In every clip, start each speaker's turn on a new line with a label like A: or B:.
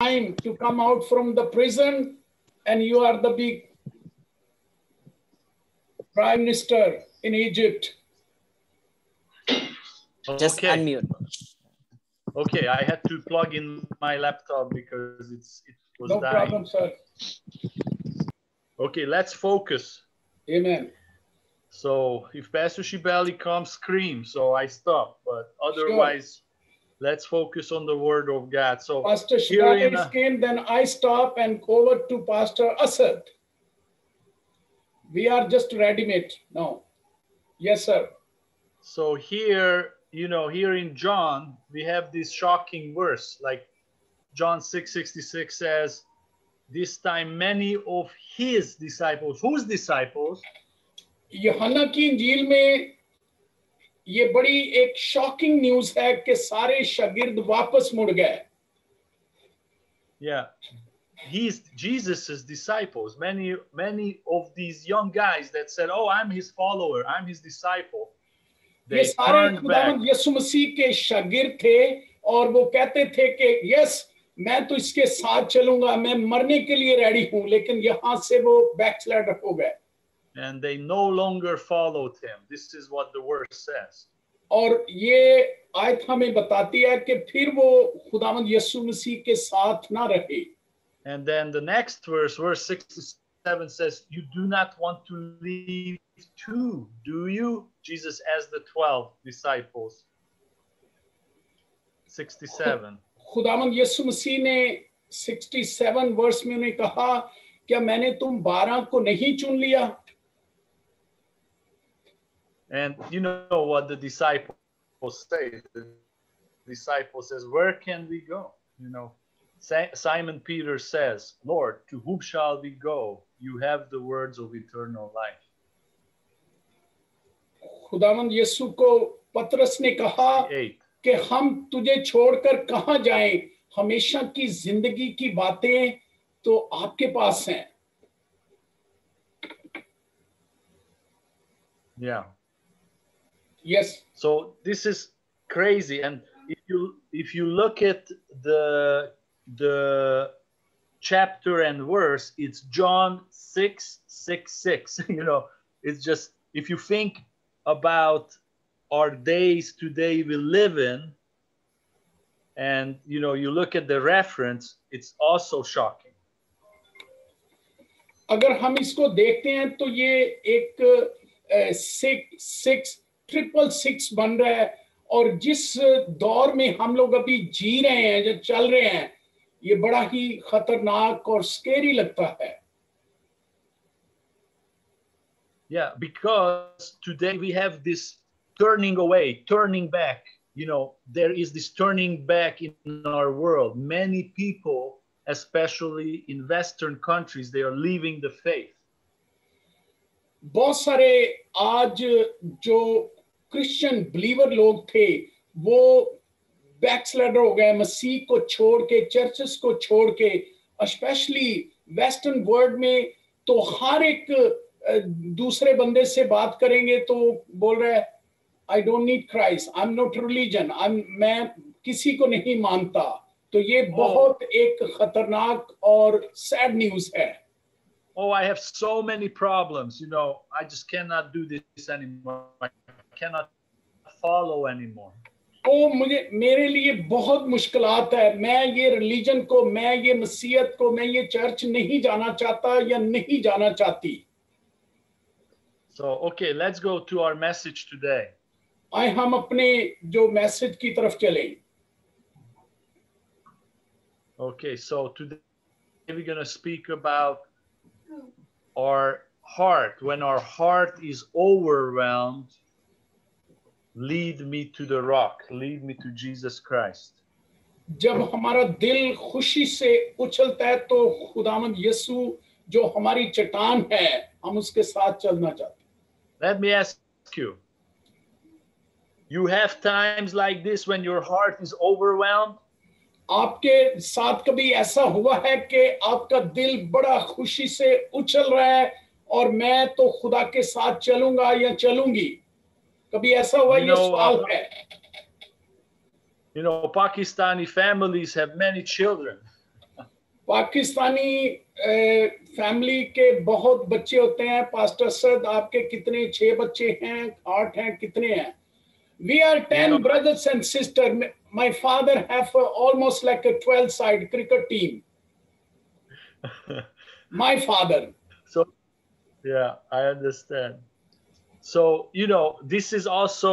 A: time to come out from the prison, and you are the big prime minister in Egypt.
B: Just unmute.
C: Okay, I had to plug in my laptop because it was
A: No
C: dying.
A: problem, sir.
C: Okay, let's focus.
A: Amen.
C: So if Pastor Shibeli comes, scream, so I stop. But otherwise, let's focus on the Word of God. So
A: Pastor Shibeli came, then I stop and over to Pastor Asad. We are just ready-made now. Yes, sir.
C: So here, here in John, we have this shocking verse, like John 6:66 says, this time many of his disciples, whose disciples?
A: यूहन्ना की इंजील में ये बड़ी एक shocking news है कि सारे शागिर्द वापस मुड़ गए.
C: Yeah, he's Jesus's disciples. Many of these young guys that said, "Oh, I'm his follower, I'm his disciple."
A: ये सारे खुदावंद यीशु मसीह के शागिर्द थे और वो कहते थे कि यस मैं तो इसके साथ चलूंगा, मैं मरने के लिए रेडी हूं, लेकिन यहां से वो बैकस्लाइडर हो गए.
C: And they no longer followed him. This is what the verse says.
A: और ये आयत हमें बताती है कि फिर वो खुदावंद यीशु मसीह के साथ ना रहे.
C: And then the next verse, verse 67 says, "You do not want to leave too, do you?" Jesus asked the 12 disciples. 67.
A: खुदावंद यीशु मसीह ने 67 वर्स में उन्हें कहा, क्या मैंने तुम 12 को नहीं चुन लिया?
C: And you know what the disciples say. The disciple says, "Where can we go?" Simon Peter says, "Lord, to whom shall we go? You have the words of eternal life."
A: खुदावंद यीशु को पतरस ने कहा कि हम तुझे छोड़कर कहां जाएं? हमेशा की जिंदगी की बातें तो आपके पास हैं.
C: Yeah.
A: Yes.
C: So this is crazy, and if you look at the chapter and verse, it's John 6:66. It's just, if you think about our days today we live in, and you look at the reference, it's also shocking.
A: अगर हम इसको देखते हैं तो ये एक 666 बन रहा है, और जिस दौर में हम लोग अभी जी रहे हैं, जो चल रहे हैं, ये बड़ा ही खतरनाक और स्केरी लगता है.
C: Yeah, because today we have this turning away, turning back. There is this turning back in our world. Many people, especially in Western countries, they are leaving the faith.
A: बहुत सारे आज जो क्रिश्चियन बिलीवर लोग थे, वो बैकस्लाइडर हो गए, मसीह को छोड़ के, चर्चेस को छोड़ के. स्पेशली वेस्टर्न वर्ल्ड में तो हर एक दूसरे बंदे से बात करेंगे तो बोल रहा है, I don't need Christ, I am not religion, मैं किसी को नहीं मानता. तो ये बहुत एक खतरनाक और सैड न्यूज़ है.
C: Oh, I have so many problems. I just cannot do this anymore. I cannot follow anymore.
A: मेरे लिए बहुत मुश्किलात है. मैं ये रिलीजन को, मैं ये मसीहत को, मैं ये चर्च नहीं जाना चाहता या नहीं जाना चाहती.
C: So, okay, let's go to our message today.
A: आए हम अपने जो मैसेज की तरफ चलें.
C: Okay, so today we're going to speak about our heart. When our heart is overwhelmed, lead me to the rock, lead me to Jesus Christ.
A: जब हमारा दिल खुशी से उछलता है तो खुदावंद यीशु जो हमारी चट्टान है, हम उसके साथ चलना चाहते हैं.
C: Let me ask you, you have times like this when your heart is overwhelmed?
A: आपके साथ कभी ऐसा हुआ है कि आपका दिल बड़ा खुशी से उछल रहा है और मैं तो खुदा के साथ चलूंगा या चलूंगी? कभी ऐसा हुआ? ये सवाल है.
C: Pakistani families have many children.
A: Pakistani family के बहुत बच्चे होते हैं। पास्टर सद, आपके कितने? 6 बच्चे हैं, 8 हैं, कितने हैं? We are 10 brothers and sisters. My father have almost like a 12-side cricket team. My father.
C: So, yeah, I understand. So, this is also,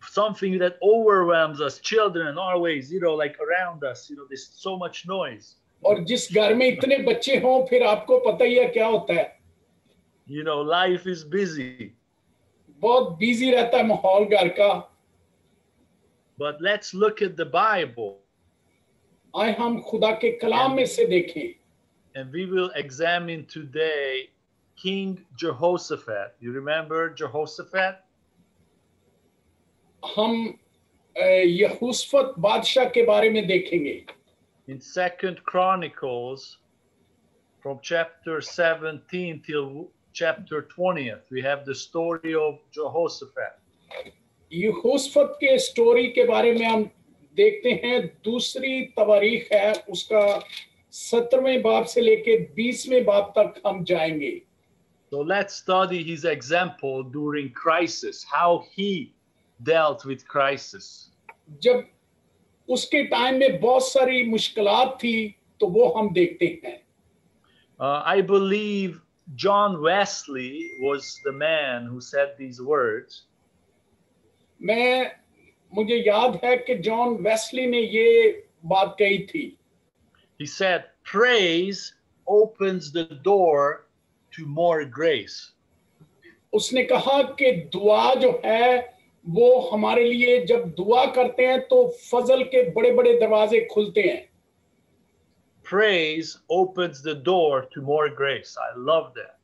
C: something that overwhelms us children always, like around us, there's so much noise.
A: और जिस घर में इतने बच्चे हों, फिर आपको पता ही है क्या होता है।
C: Life is busy.
A: बहुत बिजी रहता है माहौल घर का।
C: But let's look at the Bible.
A: आए हम खुदा के कलाम में से देखें।
C: And we will examine today King Jehoshaphat. You remember Jehoshaphat?
A: हम यहोशफत बादशाह के बारे में देखेंगे।
C: In 2 Chronicles, from chapter 17 till chapter 20th, we have the story of Jehoshaphat.
A: यहोशफत के स्टोरी के बारे में हम देखते हैं। दूसरी तवारीख है, उसका 17वें बाब से लेके 20वें बाब तक हम जाएंगे।
C: So let's study his example during crisis, how he dealt with crisis.
A: जब उसके टाइम में बहुत सारी मुश्किलात थी, तो वो हम देखते हैं।
C: I believe John Wesley was the man who said these words.
A: मुझे याद है कि जॉन वेस्ली ने ये बात कही थी।
C: He said, praise opens the door to more grace.
A: उसने कहा कि दुआ जो है वो हमारे लिए, जब दुआ करते हैं तो फजल के बड़े-बड़े दरवाजे खुलते हैं।
C: Praise opens the door to more grace. I love that.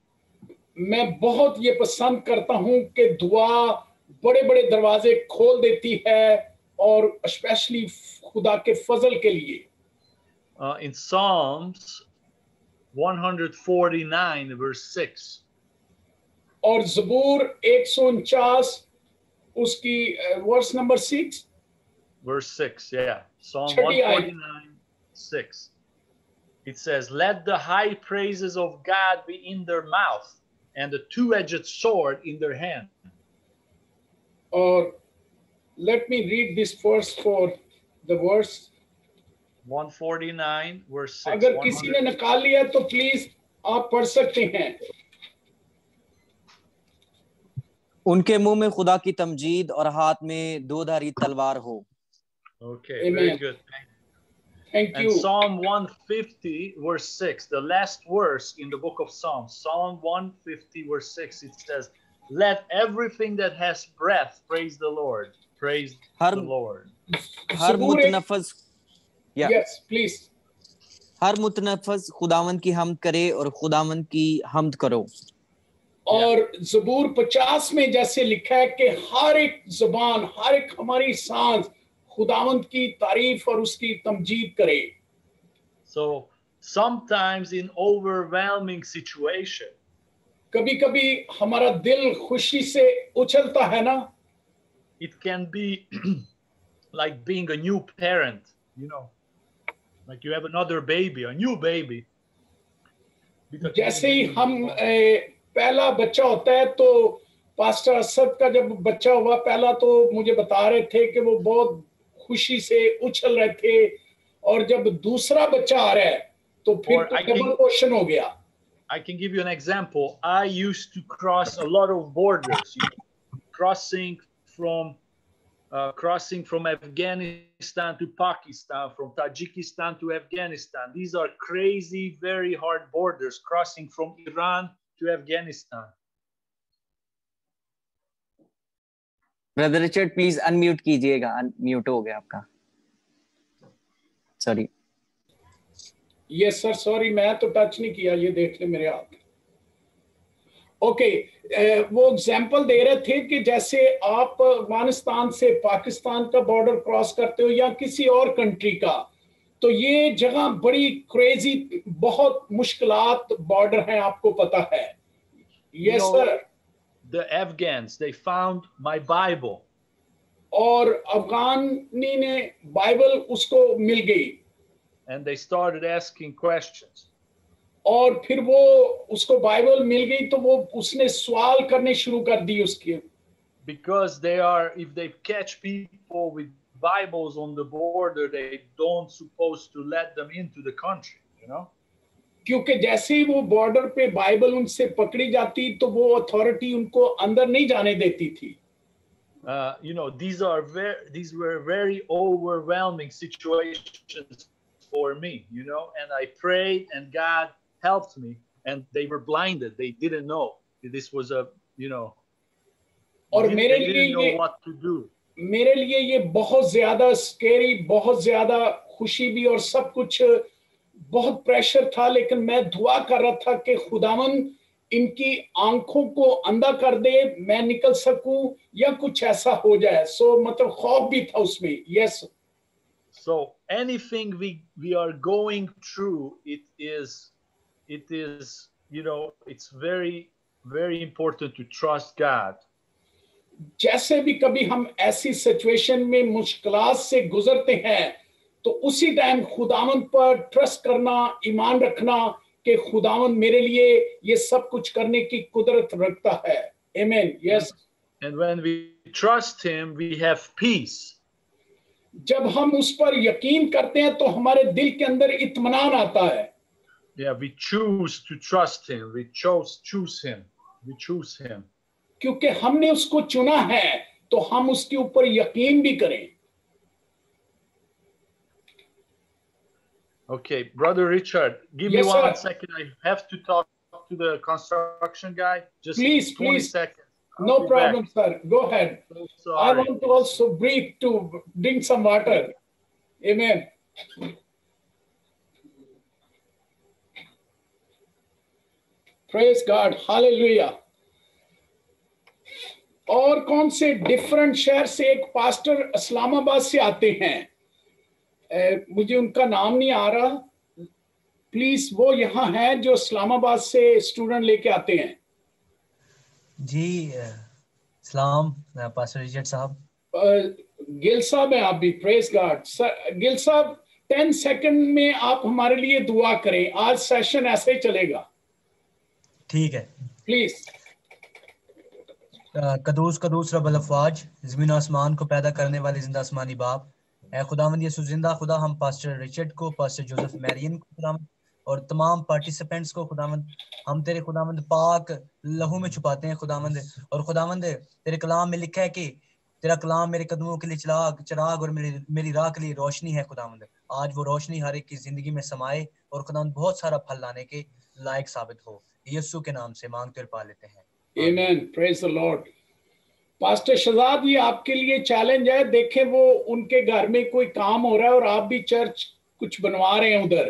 A: मैं बहुत ये पसंद करता हूं कि दुआ बड़े-बड़े दरवाजे खोल देती है, और स्पेशली खुदा के फजल के लिए।
C: In Psalms 149 verse 6.
A: और ज़बूर 149 उसकी verse number 6,
C: verse 6, yeah. Psalm 149 6. It says, let the high praises of God be in their mouth and a two-edged sword in their hand.
A: Or let me read this verse for the verse.
C: 149 verse 6.
A: अगर किसी ने निकाल लिया तो please आप पढ़ सकते हैं।
C: उनके मुंह में खुदा की तमजीद और हाथ में दो-धारी तलवार हो. Okay, Amen. Very good.
A: Thank you.
C: And Psalm 150 verse 6, the last verse in the book of Psalms, Psalm 150 verse 6, it says, let everything that has breath praise the Lord. Praise the Lord.
B: Her मुतनफस,
A: yes, please.
B: हर मुतनफस खुदावंद की हमद करे और खुदावंद की हमद करो.
A: और ज़बूर 50 में जैसे लिखा है कि हर एक जुबान, हर एक हमारी सांस खुदावंद की तारीफ और उसकी तमजीद करे.
C: So sometimes in overwhelming situation,
A: कभी-कभी हमारा दिल खुशी से उछलता है ना.
C: It can be like being a new parent, like you have another baby, a new baby.
A: जैसे ही हम पहला बच्चा होता है, तो पास्टर असद का जब बच्चा हुआ पहला, तो मुझे बता रहे थे कि वो बहुत खुशी से उछल रहे थे, और जब दूसरा बच्चा आ रहा है तो फिर डबल पोर्शन हो गया.
C: I can give you an example. I used to cross a lot of borders, crossing from Afghanistan to Pakistan, from Tajikistan to Afghanistan. These are crazy, very hard borders, crossing from Iran to Afghanistan.
B: Brother Richard, please unmute कीजिएगा. Unmute हो गया आपका. Sorry.
A: Yes sir, sorry, मैं तो touch नहीं किया. ये देख ले मेरे हाथ. ओके, वो एग्जाम्पल दे रहे थे कि जैसे आप अफगानिस्तान से पाकिस्तान का बॉर्डर क्रॉस करते हो या किसी और कंट्री का, तो ये जगह बड़ी क्रेजी, बहुत मुश्किलात बॉर्डर हैं, आपको पता है. Yes sir.
C: The Afghans, they found my Bible.
A: और अफगानी ने बाइबल उसको मिल गई.
C: and they started asking questions.
A: और फिर वो उसको बाइबल मिल गई तो वो उसने सवाल करने शुरू कर दी उसके,
C: Because they are, if they catch people with Bibles on the border, they don't supposed to let them into the country, you know.
A: क्योंकि जैसे ही वो बॉर्डर पे बाइबल उनसे पकड़ी जाती तो वो अथॉरिटी उनको अंदर नहीं जाने देती थी.
C: You know, these were very overwhelming situations for me, you know, and I prayed and God helped me, and they were blinded. They didn't know this was a, you know,
A: और
C: they
A: मेरे लिए
C: didn't know
A: ये
C: what to do.
A: मेरे लिए ये बहुत ज्यादा scary, बहुत ज्यादा खुशी भी और सब कुछ बहुत प्रेशर था, लेकिन मैं दुआ कर रहा था कि खुदावन इनकी आंखों को अंधा कर दे, मैं निकल सकूं या कुछ ऐसा हो जाए. सो मतलब खौफ भी था उसमें. Yes.
C: So anything we are going through, it is, you know, it's very important to trust God.
A: जैसे भी कभी हम ऐसी सिचुएशन में मुश्किलात से गुजरते हैं तो उसी टाइम खुदावन पर ट्रस्ट करना, ईमान रखना कि खुदावन मेरे लिए ये सब कुछ करने की कुदरत रखता है. आमीन. Yes.
C: And when we trust him, we have peace.
A: जब हम उस पर यकीन करते हैं तो हमारे दिल के अंदर इत्मीनान आता है.
C: Yeah, we choose to trust him. We choose him. We choose him.
A: क्योंकि हमने उसको चुना है तो हम उसके ऊपर यकीन भी करें.
C: Okay, Brother Richard, give
A: Yes,
C: me one
A: sir.
C: second. I have to talk to the construction guy. Just
A: Please,
C: 20
A: please.
C: seconds. I'll
A: No
C: be
A: problem,
C: back.
A: sir. Go ahead.
C: So
A: I
C: sorry.
A: want to also breathe to drink some water. Amen. Praise God. Hallelujah. और कौन से different शहर से एक pastor Islamabad से आते हैं, मुझे उनका नाम नहीं आ रहा. प्लीज वो यहाँ हैं जो इस्लामाबाद से स्टूडेंट लेके आते हैं.
D: जी सलाम पास्टर रिचर्ड साहब.
A: गिल साहब हैं आप भी. Praise God. गिल साहब 10 सेकंड में आप हमारे लिए दुआ करें. आज सेशन ऐसे ही चलेगा.
D: ठीक है.
A: प्लीज.
D: कदूस कदूस रब्बुल अफ़वाज, ज़मीन आसमान को पैदा करने वाले जिंदा आसमानी बाप, ऐ खुदावंद यीशु जिंदा खुदा, हम पास्टर रिचर्ड को, पास्टर जोसेफ मैरियन को खुदावंद और तमाम पार्टिसिपेंट्स को खुदावंद हम तेरे खुदावंद पाक लहू में छुपाते हैं खुदावंद. और खुदावंद तेरे कलाम में लिखा है कि तेरा कलाम मेरे कदमों के लिए चिराग और मेरी राह के लिए रोशनी है खुदावंद. आज वो रोशनी हर एक की जिंदगी में समाए और खुदावंद बहुत सारा फल लाने के लायक साबित हो. यीशु के नाम से मांगते और पा लेते हैं.
A: आमीन. Praise the Lord. Pastor Shahzad, ये आपके लिए चैलेंज है. देखें वो उनके घर में कोई काम हो रहा है और आप भी चर्च कुछ बनवा रहे हैं उधर,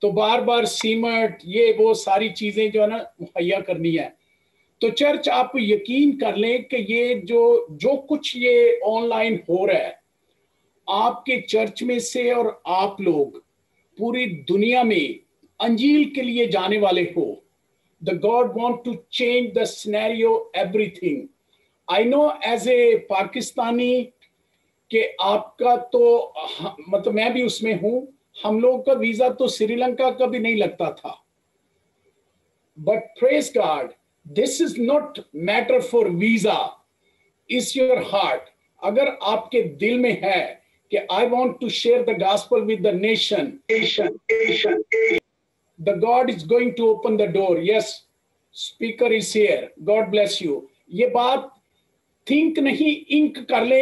A: तो बार बार सीमेंट ये वो सारी चीजें जो है ना मुहैया करनी है. तो चर्च आप यकीन कर लें कि ये जो कुछ ये ऑनलाइन हो रहा है, आपके चर्च में से और आप लोग पूरी दुनिया में अंजील के लिए जाने वाले हो. The God want to change the scenario, everything. I know as a Pakistani कि आपका तो मतलब मैं भी उसमें हूं, हम लोग का वीजा तो श्रीलंका का भी नहीं लगता था. But praise God, this is not matter for visa. Is your heart. अगर आपके दिल में है कि I want to share the gospel with the nation. The God is going to open the door. Yes, speaker is here. God bless you. ये बात think नहीं, ink कर ले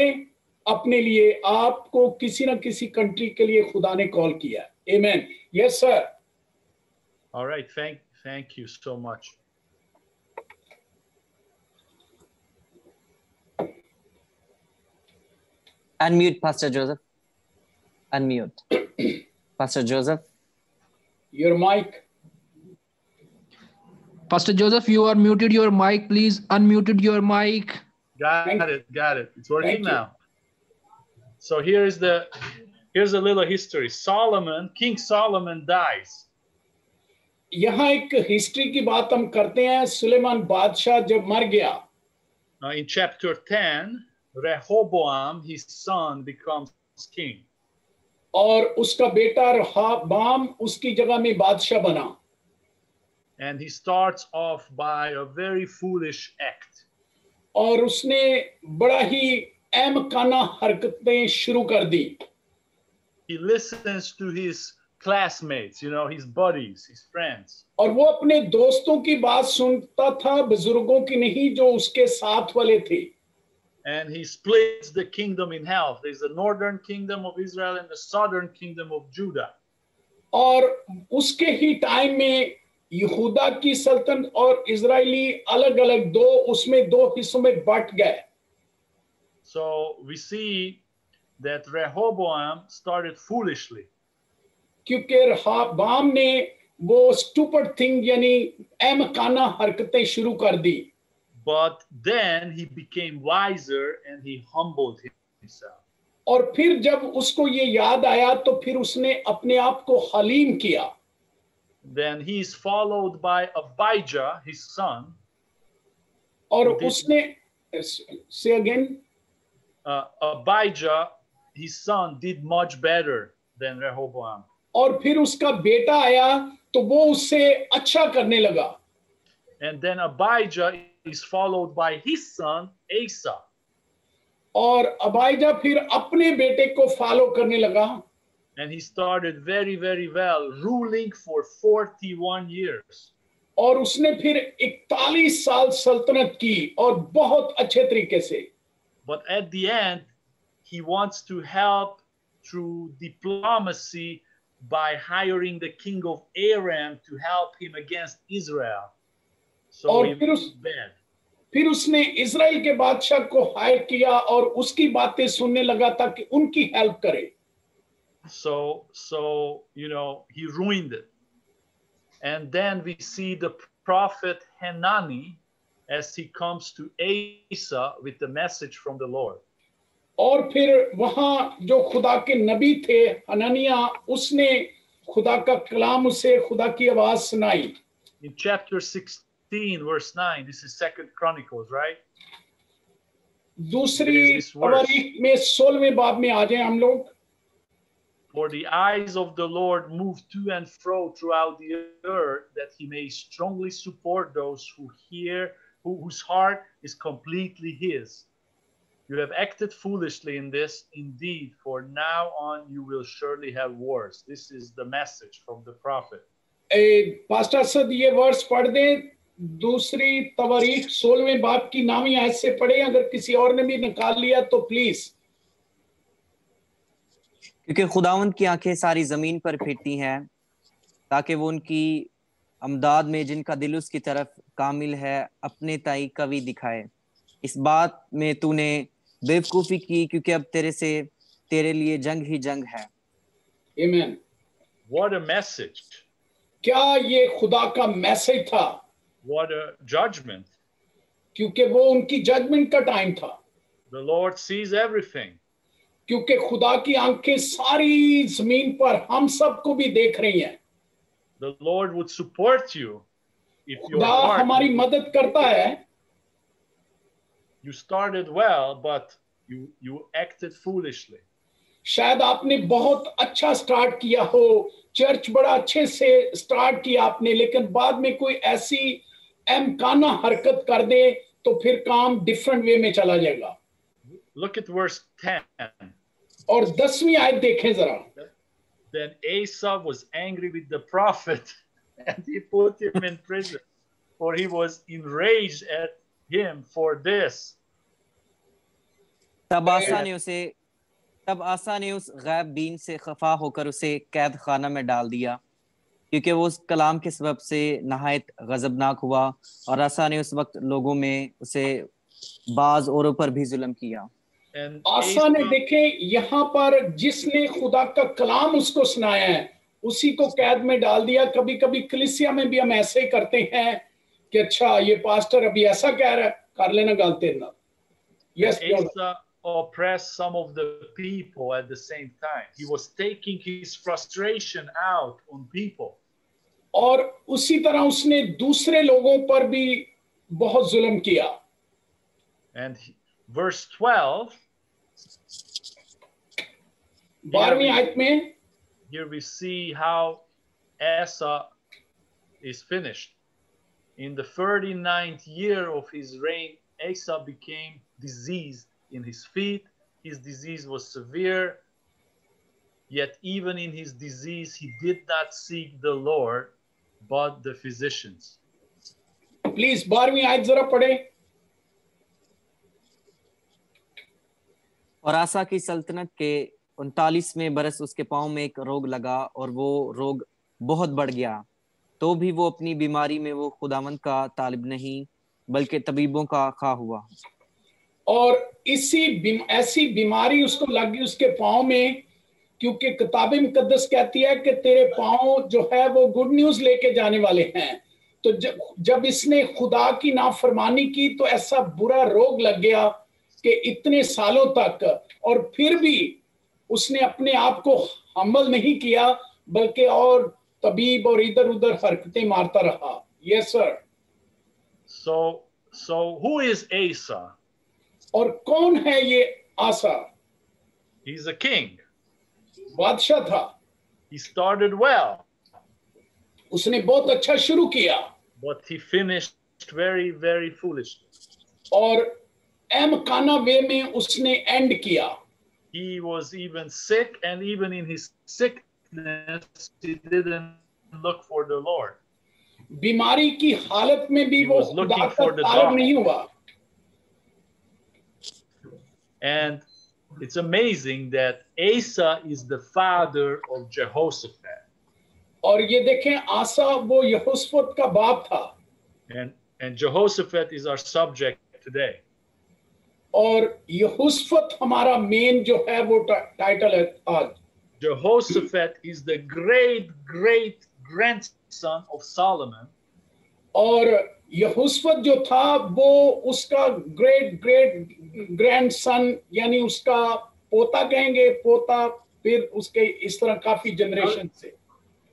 A: अपने लिए. आपको किसी ना किसी कंट्री के लिए खुदा ने कॉल किया. Amen. Yes, sir.
C: All right. Thank you so much.
B: Unmute, Pastor Joseph. Unmute. Pastor Joseph.
A: Your mic.
E: Pastor Joseph, you are muted your mic. Please unmuted your mic.
C: Got it. It's working
A: Thank you.
C: now. So here's a little history. King Solomon dies.
A: यहाँ एक history की बात हम करते हैं. सुलेमान बादशाह जब मर गया,
C: In chapter 10, Rehoboam, his son, becomes king.
A: और उसका बेटा रहोबाम उसकी जगह में बादशाह बना.
C: And he starts off by a very foolish act.
A: और उसने बड़ा ही अहमकाना हरकतें शुरू कर दी.
C: He listens to his classmates, his buddies, his friends.
A: और वो अपने दोस्तों की बात सुनता था, बुजुर्गों की नहीं, जो उसके साथ वाले थे.
C: And he splits the kingdom in half. There's the northern kingdom of Israel and the southern kingdom of Judah.
A: और उसके ही टाइम में यहूदा की सल्तनत और इजराइली अलग अलग उसमें दो हिस्सों में बट गए.
C: So we see that Rehoboam started foolishly.
A: क्योंकि रहोबाम ने वो स्टूपिड थिंग यानी अहमकाना हरकतें शुरू कर दी.
C: But then he became wiser and he humbled himself.
A: और फिर जब उसको ये याद आया तो फिर उसने अपने आप को हलीम किया.
C: Then he is followed by Abijah, his son.
A: और उसने say again.
C: Abijah, his son, did much better than Rehoboam.
A: और फिर उसका बेटा आया तो वो उससे अच्छा करने लगा.
C: And then Abijah is followed by his son Asa.
A: और अबाइजा फिर अपने बेटे को फॉलो करने लगा.
C: And he started very, very well, ruling for 41 years.
A: और उसने फिर 41 साल सल्तनत की और बहुत अच्छे तरीके से.
C: But at the end, he wants to help through diplomacy by hiring the king of Aram to help him against Israel. So he was bad.
A: फिर उसने इजराइल के बादशाह को हायर किया और उसकी बातें सुनने लगा ताकि उनकी हेल्प करे.
C: So he ruined it. And then we see the prophet Hanani as he comes to Asa with the message from the Lord.
A: और फिर वहां जो खुदा के नबी थे हननिया, उसने खुदा का कलाम उसे खुदा की आवाज सुनाई.
C: In chapter 16 verse 9, this is 2 Chronicles, right?
A: दूसरी तवारीख में 16वें बाब में आ जाए हम लोग.
C: For the eyes of the Lord move to and fro throughout the earth, that he may strongly support those who hear, whose heart is completely his. You have acted foolishly in this, indeed, for now on you will surely have wars. This is the message from the prophet.
A: Pastor सद ये verse पढ़ दें. दूसरी तवारीख 16वें बाब की नामी आयत से पढ़े. अगर किसी और ने भी निकाल लिया तो प्लीज.
B: क्योंकि खुदावंद की आंखें सारी जमीन पर फिरती हैं ताकि वो उनकी अमदाद में जिनका दिल उसकी तरफ कामिल है अपने ताई कवि दिखाए. इस बात में तूने बेवकूफी की क्योंकि अब तेरे लिए जंग ही जंग है.
A: Amen.
C: What a message.
A: क्या ये खुदा का मैसेज था.
C: What a judgment.
A: क्योंकि वो उनकी जजमेंट का टाइम था.
C: The Lord sees everything.
A: क्योंकि खुदा की आंखें सारी जमीन पर हम सबको भी देख रही हैं.
C: The Lord would support you if your
A: खुदा
C: heart,
A: हमारी मदद करता है.
C: you started well, but you acted foolishly.
A: शायद आपने बहुत अच्छा स्टार्ट किया हो, चर्च बड़ा अच्छे से स्टार्ट किया आपने, लेकिन बाद में कोई ऐसी अहमकाना हरकत कर दे तो फिर काम डिफरेंट वे में चला जाएगा.
C: Look at verse 10.
A: और 10वीं आयत देखें जरा.
C: Then Asa was angry with the prophet and he put him in prison, for he was enraged at him for this.
B: तब आसा ने उस गैब बीन से खफा होकर उसे कैद खाना में डाल दिया क्योंकि वो उस कलाम के सबब से नहायत गजबनाक हुआ और आसा ने उस वक्त लोगों में उसे बाज औरों पर भी जुल्म किया.
A: आसा ने देखे यहाँ पर जिसने खुदा का कलाम उसको सुनाया है उसी को कैद में डाल दिया. कभी कभी कलीसिया में भी हम ऐसे करते हैं कि अच्छा ये पास्टर अभी ऐसा कह रहा है, कर लेना गलती ना. Yes,
C: Asa oppressed some of the people at the same time. He was taking his frustration out on people.
A: और उसी तरह उसने दूसरे लोगों पर भी बहुत जुल्म किया.
C: And verse 12,
A: 12वीं आयत में
C: Here we see how Asa is finished. In the 39th year of his reign, Asa became diseased in his feet. His disease was severe. Yet even in his disease, he did not seek the Lord, but the physicians.
A: Please 12वीं आयत जरा पढ़े।
B: और आसा की सल्तनत के 39वें बरस उसके पांव में एक रोग लगा और वो रोग बहुत बढ़ गया। तो भी वो अपनी बीमारी में वो खुदावंद का तालिब नहीं बल्कि तबीबों का खा हुआ।
A: और ऐसी बीमारी उसको लगी उसके पांव में, क्योंकि किताब मुकद्दस कहती है कि तेरे पांव जो है वो गुड न्यूज लेके जाने वाले हैं। तो जब इसने खुदा की नाफरमानी की तो ऐसा बुरा रोग लग गया कि इतने सालों तक, और फिर भी उसने अपने आप को हम्बल नहीं किया बल्कि और तबीब और इधर उधर हरकतें मारता रहा। Yes sir.
C: So who is Asa?
A: और कौन है ये आसा?
C: He's a king.
A: बादशाह था।
C: He started well.
A: उसने बहुत अच्छा शुरू किया,
C: but he finished very, very foolishly.
A: और अहमकाना वे में उसने एंड किया।
C: He was even sick, and even in his sickness, he didn't look for the Lord.
A: बीमारी की हालत में भी
C: He
A: वो
C: was
A: खुदा
C: looking
A: का
C: for the
A: तालिब
C: doctor.
A: नहीं हुआ।
C: And it's amazing that Asa is the father of Jehoshaphat.
A: और ये देखें, आसा वो यहोशफत का बाप था।
C: And Jehoshaphat is our subject today.
A: और यहोशफत हमारा मेन जो है वो टाइटल है आज।
C: Jehoshaphat is the great grandson of Solomon.
A: और यहोशफत जो था वो उसका ग्रेट ग्रैंडसन, यानी उसका पोता कहेंगे, पोता, फिर उसके इस तरह काफी जनरेशन से।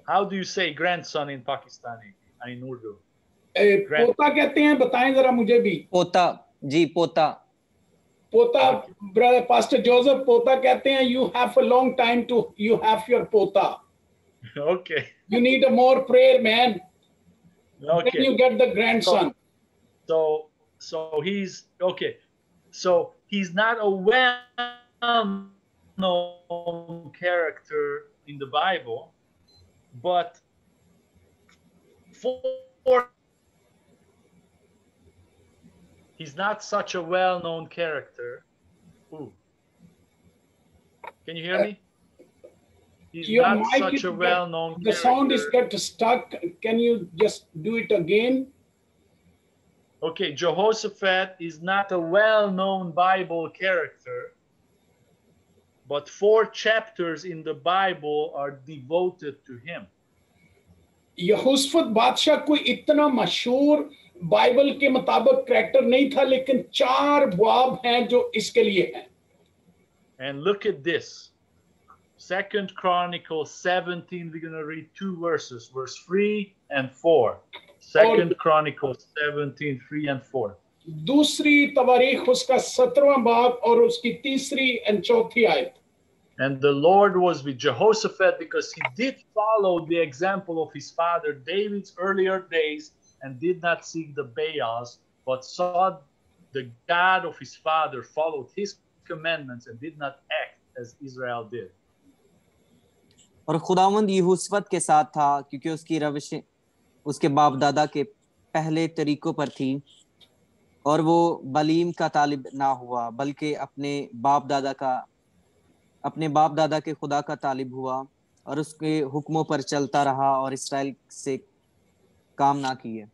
C: How do you say grandson in Pakistani, in Urdu?
A: पोता कहते हैं, बताएं जरा मुझे भी।
B: पोता जी, पोता।
A: पोता, ब्रदर पास्टर जोसेफ, पोता कहते हैं you have a long time to you have your pota.
C: Okay.
A: You need a more prayer, man.
C: Okay.
A: Then you get the grandson.
C: So he's okay. So he's not a well-known character in the Bible, but he's not such a well-known character. Ooh. Can you hear me? He's
A: Your
C: not
A: mic
C: such
A: is
C: a well-known
A: the
C: character.
A: sound is get stuck. Can you just do it again?
C: Okay, Jehoshaphat is not a well-known Bible character, but 4 chapters in the Bible are devoted to him.
A: यहोशफत बादशाह कोई इतना मशहूर Bible के मुताबिक character नहीं था, लेकिन 4 बाब हैं जो इसके लिए हैं।
C: And look at this. 2 Chronicles 17, we're going to read 2 verses, verse 3 and 4. 2 Chronicles 17, 3 and 4.
A: दूसरी तवारीख उसका 17वां बाब और उसकी तीसरी और चौथी आयत।
C: And the Lord was with Jehoshaphat because he did follow the example of his father David's earlier days and did not seek the Baals, but sought the God of his father, followed his commandments, and did not act as Israel did.
B: और खुदावंद यहोशफत के साथ था क्योंकि उसकी रविशें उसके बाप दादा के पहले तरीकों पर थी, और वो बलीम का तालिब ना हुआ बल्कि अपने बाप दादा के खुदा का तालिब हुआ और उसके हुक्मों पर चलता रहा और इस्राएल से काम ना किए।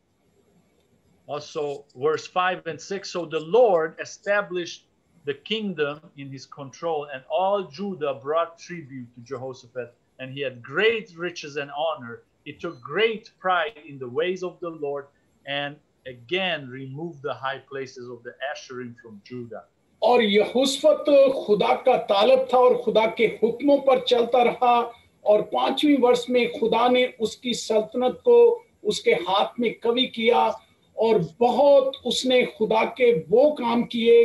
C: Also, verse 5 and 6, so the Lord established the kingdom in his control, and all Judah brought tribute to Jehoshaphat, and he had great riches and honor. He took great pride in the ways of the Lord, and again removed the high places of the Asherim from Judah.
A: और यहोशफत खुदा का तालिब था और खुदा के हुक्मों पर चलता रहा, और 5वीं वर्ष में खुदा ने उसकी सल्तनत को उसके हाथ में कवी किया, और बहुत उसने खुदा के वो काम किए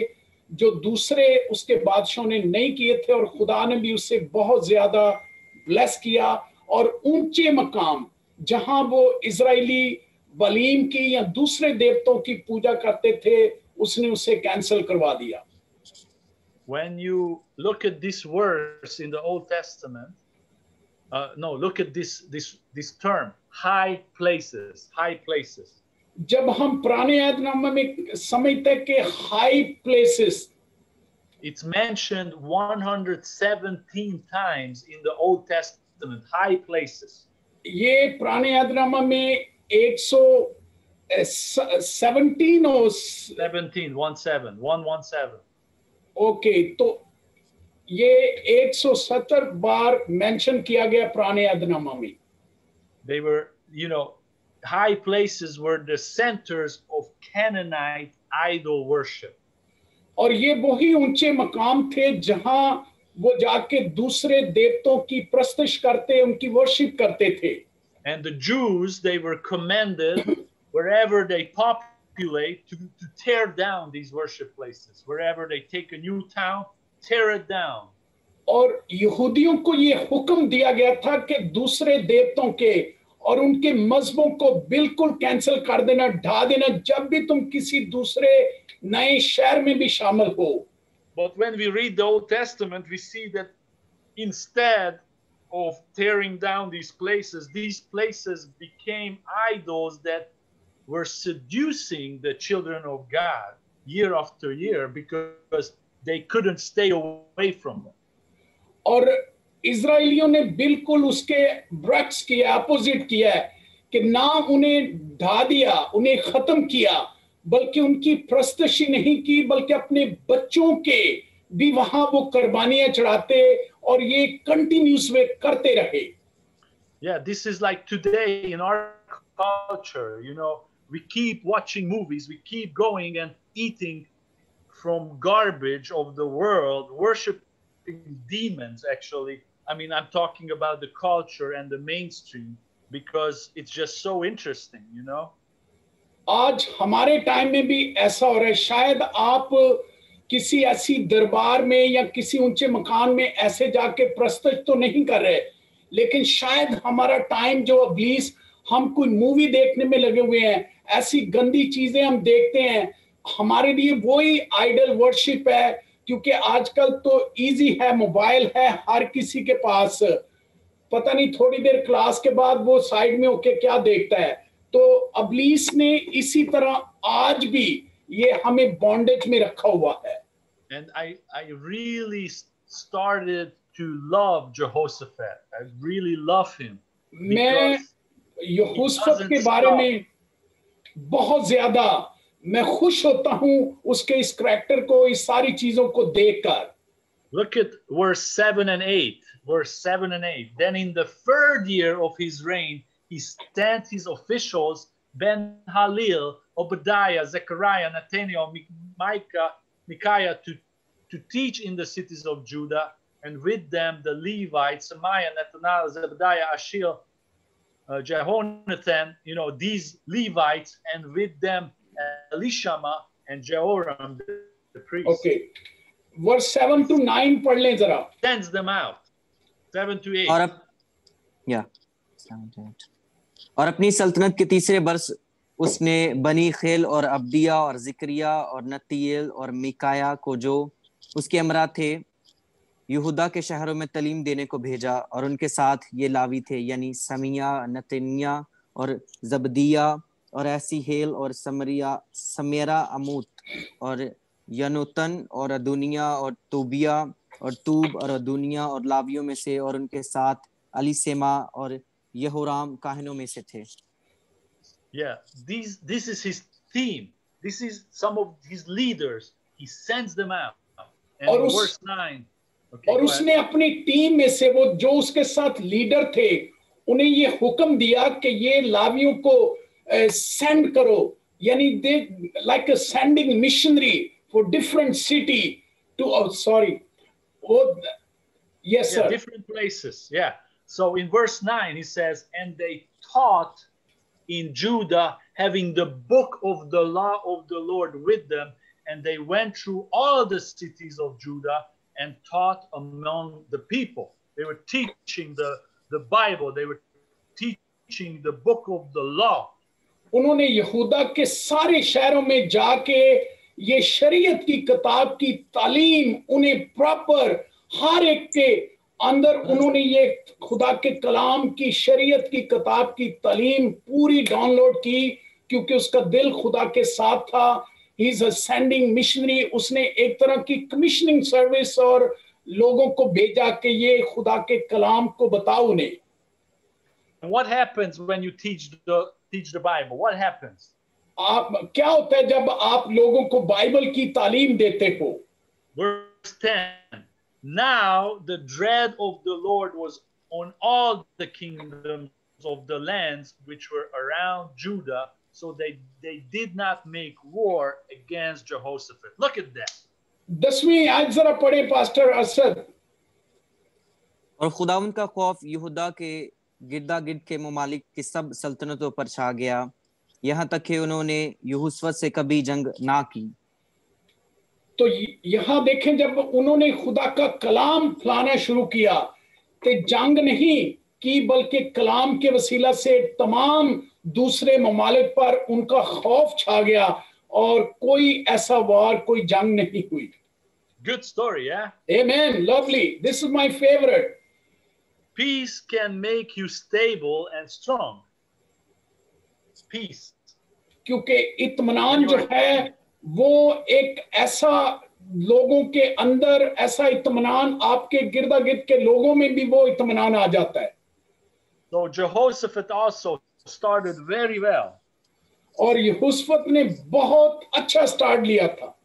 A: जो दूसरे उसके बादशाहों ने नहीं किए थे, और खुदा ने भी उससे बहुत ज्यादा ब्लेस किया। और ऊंचे मकाम जहां वो इजरायली बलीम की या दूसरे देवताओं की पूजा करते थे, उसने उसे कैंसिल करवा दिया।
C: When you look at this verse in the Old Testament, no, look at this term, high places, high places.
A: जब हम पुराने ऐतनामा में समझते हैं कि high places,
C: It's mentioned 117 times in the Old Testament, high places.
A: ये पुराने ऐतनामा में 117 और
C: 117.
A: ओके, तो ये 170 बार मेंशन किया गया पुराने ऐतनामा में।
C: They were, high places were the centers of Canaanite idol worship.
A: और ये वही ऊंचे मकाम थे जहां वो जाके दूसरे देवताओं की प्रस्तुत करते, उनकी वर्शिप करते थे।
C: And the Jews, they were commanded wherever they populate to tear down these worship places. Wherever they take a new town, tear it down.
A: और यहूदियों को ये हुक्म दिया गया था कि दूसरे देवताओं के और उनके मजहबों को बिल्कुल कैंसिल कर देना, ढा देना, जब भी तुम किसी दूसरे नए शहर में भी शामिल हो।
C: But when we read the Old Testament, we see that instead of tearing down these places became idols that were seducing the children of God year after year because they couldn't stay away from them.
A: और इजराइलियों ने बिल्कुल उसके ब्रक्स किया, opposite किया है कि ना उन्हें ढा दिया, उन्हें खत्म किया, बल्कि उनकी प्रस्तुति नहीं की, बल्कि अपने बच्चों के भी वहां वो कुर्बानियां चढ़ाते, और ये कंटिन्यूस वे करते रहे।
C: Yeah, this is like today in our culture, we keep watching movies, we keep going and eating from garbage of the world, worshiping demons actually. I mean, I'm talking about the culture and the mainstream because it's just so interesting,
A: आज हमारे time में भी ऐसा हो रहा है। शायद आप किसी ऐसी दरबार में या किसी ऊंचे मकान में ऐसे जाके प्रस्तुत तो नहीं कर रहे, लेकिन शायद हमारा टाइम जो इब्लीस, हम कोई मूवी देखने में लगे हुए हैं, ऐसी गंदी चीजें हम देखते हैं, हमारे लिए वही आइडल वर्शिप है। क्योंकि आजकल तो इजी है, मोबाइल है हर किसी के पास, पता नहीं थोड़ी देर क्लास के बाद वो साइड में होके क्या देखता है। तो इब्लीस ने इसी तरह आज भी ये हमें बॉन्डेज में रखा हुआ है।
C: And I really started to love Jehoshaphat. I really love him.
A: मैं यहोशप्पत के बारे में बहुत ज्यादा मैं खुश होता हूं उसके इस करैक्टर को, इस सारी चीजों को देखकर।
C: Look at verse 7 and 8. Verse 7 and 8. Then in the third year of his reign, he sent his officials, Ben-Halil, Obadiah, Zechariah, Nathaniel, Micaiah, to teach in the cities of Judah, and with them the Levites, Semiah, Nathaniel, Zebediah, Ashiel, Jehonathan, these Levites, and with them Elishama and Jehoram, the priest.
A: Okay. Verse 7 to 9 पढ़ लें जरा।
C: Sends them out. 7 to 8.
B: और अपनी सल्तनत के तीसरे वर्ष उसने बनी खेल और अब्दिया और जिक्रिया और नतीएल और मिकाया को, जो उसके अमरा थे, यहूदा के शहरों में तालीम देने को भेजा। और उनके साथ ये लावी थे, यानी समिया, नतनिया और जबदिया और ऐसी हेल और समेरा अमूत और यनोतन और अदुनिया और तोबिया और तूब और अदुनिया और लावियों में से, और उनके साथ अलीसेमा और यहोराम काहनों में से थे।
C: Yeah, this is his team. This is some of his leaders. He sends them out. And verse 9. Okay,
A: और उसने अपनी टीम में से वो जो उसके साथ लीडर थे, उन्हें ये हुक्म दिया कि ये लावियों को सेंड करो, यानी they like a sending missionary for different city to yes sir,
C: different places. Yeah. So in verse 9 he says, and they taught in Judah, having the book of the law of the Lord with them, and they went through all the cities of Judah and taught among the people. They were teaching the Bible. They were teaching the book of the law.
A: उन्होंने यहूदा के सारे शहरों में जाके ये शरीयत की किताब की तालीम उन्हें प्रॉपर हर एक के अंदर उन्होंने ये खुदा के कलाम की शरीयत की किताब की तालीम पूरी डाउनलोड की, क्योंकि उसका दिल खुदा के साथ था. He is a sending missionary. उसने एक तरह की कमीशनिंग सर्विस और लोगों को भेजा कि ये खुदा के कलाम को बताओ उन्हें.
C: And what happens when you teach the Bible? What happens?
A: आप क्या होता है जब आप लोगों को बाइबल की तालीम देते हो?
C: Verse 10. Now the dread of the Lord was on all the kingdoms of the lands which were around Judah, so they did not make war against Jehoshaphat. Look at that.
A: 10वीं आयत जरा पढ़े pastor Asad.
B: और खुदावंद का खौफ यहूदा के गिरदा गिर्द के ममालिक की सब सल्तनतों पर छा गया, यहाँ तक कि उन्होंने यहोशुआ से कभी जंग ना की.
A: तो यहाँ देखें, जब उन्होंने खुदा का कलाम फैलाना शुरू किया तो जंग नहीं की, बल्कि कलाम के वसीला से तमाम दूसरे ममालिक पर उनका खौफ छा गया और कोई ऐसा वार, कोई जंग नहीं हुई.
C: Good story, yeah?
A: Amen. Lovely. This is my favorite.
C: Peace can make you stable and strong. Peace.
A: क्योंकि इत्मीनान जो है वो एक ऐसा लोगों के अंदर ऐसा इत्मीनान, आपके गिरदा गिर्द के लोगों में भी वो इत्मीनान आ जाता है.
C: So Jehoshaphat also started very well.
A: और यहोशुआ ने बहुत अच्छा स्टार्ट लिया था.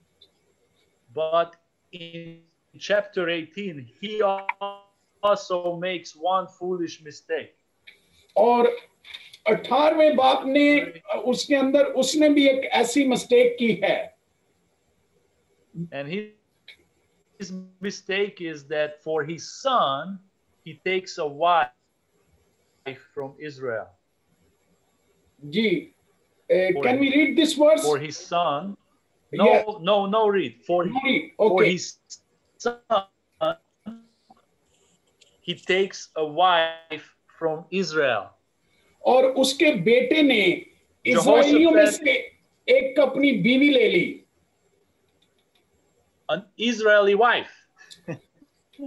C: But in chapter 18, he also makes one foolish mistake.
A: और 18वें बाप ने उसके अंदर उसने भी एक ऐसी मिस्टेक की है.
C: And his mistake is that for his son, he takes a wife from Israel.
A: Ji, can we read this verse?
C: For his son, no,
A: Yeah.
C: no, read. For
A: Okay.
C: his son, he takes a wife from Israel.
A: और उसके बेटे ने इस्राएलियों में से एक अपनी बीवी ले ली.
C: An Israeli wife.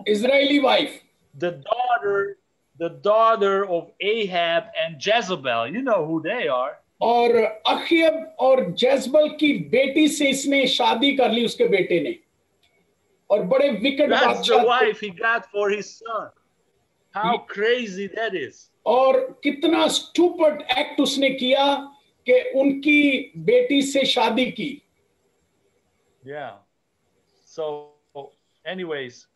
A: Israeli wife.
C: The daughter of Ahab and Jezebel. You know who they are.
A: और अखियब और जेजबल की बेटी से इसने शादी कर ली, उसके बेटे ने. और बड़े विकेट
C: That's the
A: बादशाह.
C: wife he got for his son. How crazy that is.
A: और कितना स्टूपिड एक्ट उसने किया कि उनकी बेटी से शादी की.
C: Yeah. So, anyways,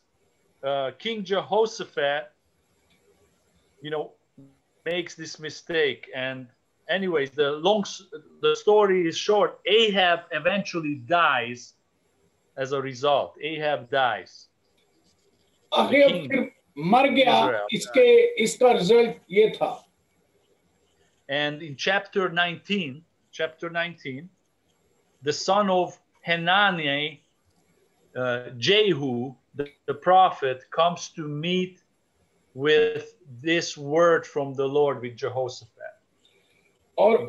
C: King Jehoshaphat, makes this mistake. And anyways, the story is short. Ahab eventually dies as a result. Ahab dies.
A: अखियब फिर मर गया. इसका रिजल्ट ये था.
C: And in chapter 19, the son of Hanani, Jehu, the prophet, comes to meet with this word from the Lord with Jehoshaphat.
A: और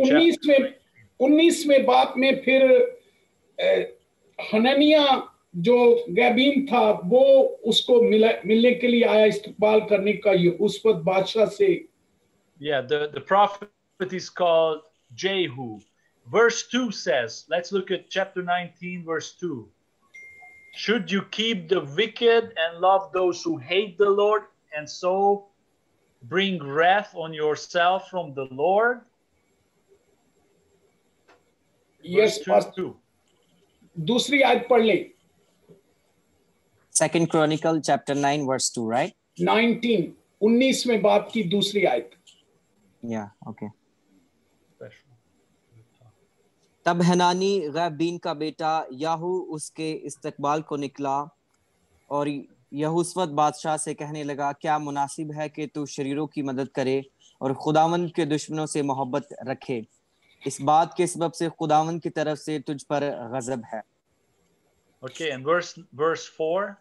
A: 19वें बाप में फिर हननिया जो गैबीन था वो उसको मिलने के लिए आया, इस्तकबाल करने का यहोशुआ बादशाह से.
C: Yeah, the prophet is called Jehu. Verse 2 says, let's look at chapter 19, verse 2. Should you keep the wicked and love those who hate the Lord, and so bring wrath on yourself from the Lord?
A: Yes,
C: verse 2.
A: दूसरी आयत पढ़ ले.
B: 2 Chronicle chapter 9 verse 2, right?
A: 19वें बाप की दूसरी आयत.
B: Yeah, okay. तब हनानी गैबीन का बेटा याहू उसके इस्तकबाल को निकला और यहोशुआ बादशाह से कहने लगा, क्या मुनासिब है कि तू शरीरों की मदद करे और खुदावंद के दुश्मनों से मोहब्बत रखे? इस बात के सबब से खुदावंद की तरफ से तुझ पर गजब है.
C: Okay, and verse 4.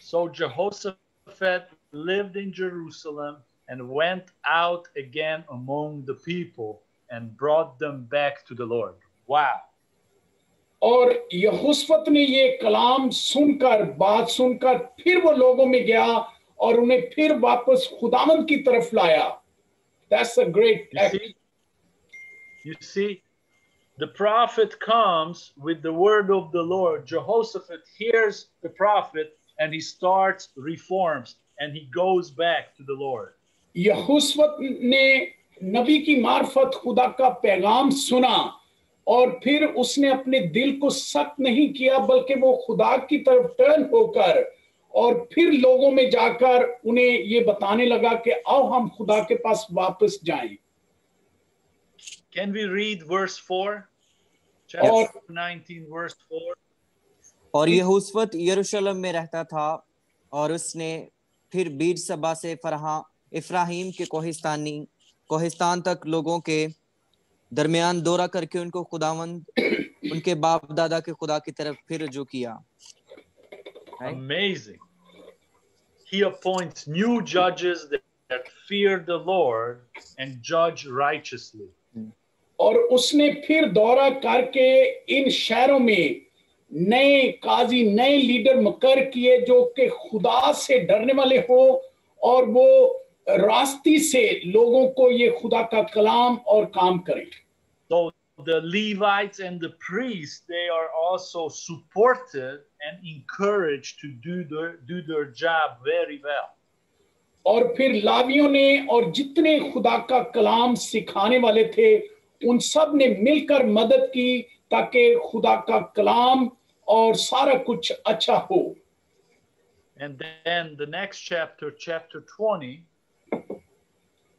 C: So Jehoshaphat lived in Jerusalem and went out again among the people and brought them back to the Lord. Wow.
A: और यहोशफत ने ये कलाम सुनकर, बात सुनकर फिर वो लोगों में गया और उन्हें फिर वापस खुदावंद की तरफ लाया. That's a great act.
C: You see, the prophet comes with the word of the Lord. Jehoshaphat hears the prophet and he starts reforms and he goes back to the Lord.
A: यहोशफत ने नबी की मार्फत खुदा का पैगाम सुना और फिर उसने अपने दिल को सख्त नहीं किया, बल्कि वो खुदा की तरफ टर्न होकर और फिर लोगों में जाकर उन्हें ये बताने लगा कि आओ हम खुदा के पास वापस जाएं.
C: Can we read verse 4? Chapter 19 verse 4.
B: और यहोशफत यरूशलेम में रहता था और उसने फिर बीर सभा से इफ्राहिम के कोहिस्तान तक लोगों के दरमियान दौरा करके उनको खुदावंद उनके बाप दादा के खुदा की तरफ फिर रुजू किया.
C: Amazing. He appoints new judges that fear the Lord and judge righteously.
A: और उसने फिर दौरा करके इन शहरों में नए काजी, नए लीडर मुकर्रर किए जो कि खुदा से डरने वाले हो और वो रास्ती से लोगों को ये खुदा का कलाम और काम करें.
C: So the Levites and the priests, they are also supported and encouraged to do their job very well.
A: और फिर लावियों ने और जितने खुदा का कलाम सिखाने वाले थे उन सब ने मिलकर मदद की ताकि खुदा का कलाम और सारा कुछ अच्छा हो.
C: And then the next chapter, chapter 20,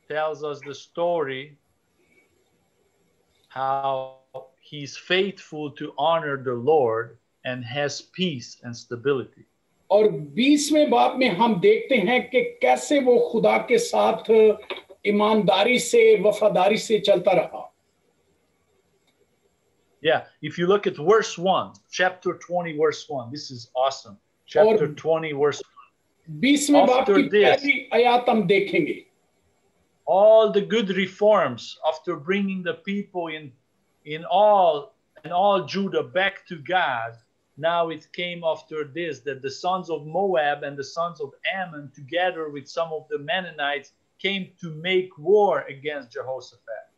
C: tells us the story how he's faithful to honor the Lord and has peace and stability.
A: और 20वें बाब में हम देखते हैं कि कैसे वो खुदा के साथ ईमानदारी से, वफादारी से चलता रहा.
C: Yeah, if you look at verse 1, chapter 20, verse 1, this is awesome. Chapter 20, verse 1.
A: 20वें बाब की पहली आयत हम देखेंगे.
C: All the good reforms after bringing the people in all Judah back to God, now it came after this, that the sons of Moab and the sons of Ammon together with some of the Mennonites came to make war against Jehoshaphat.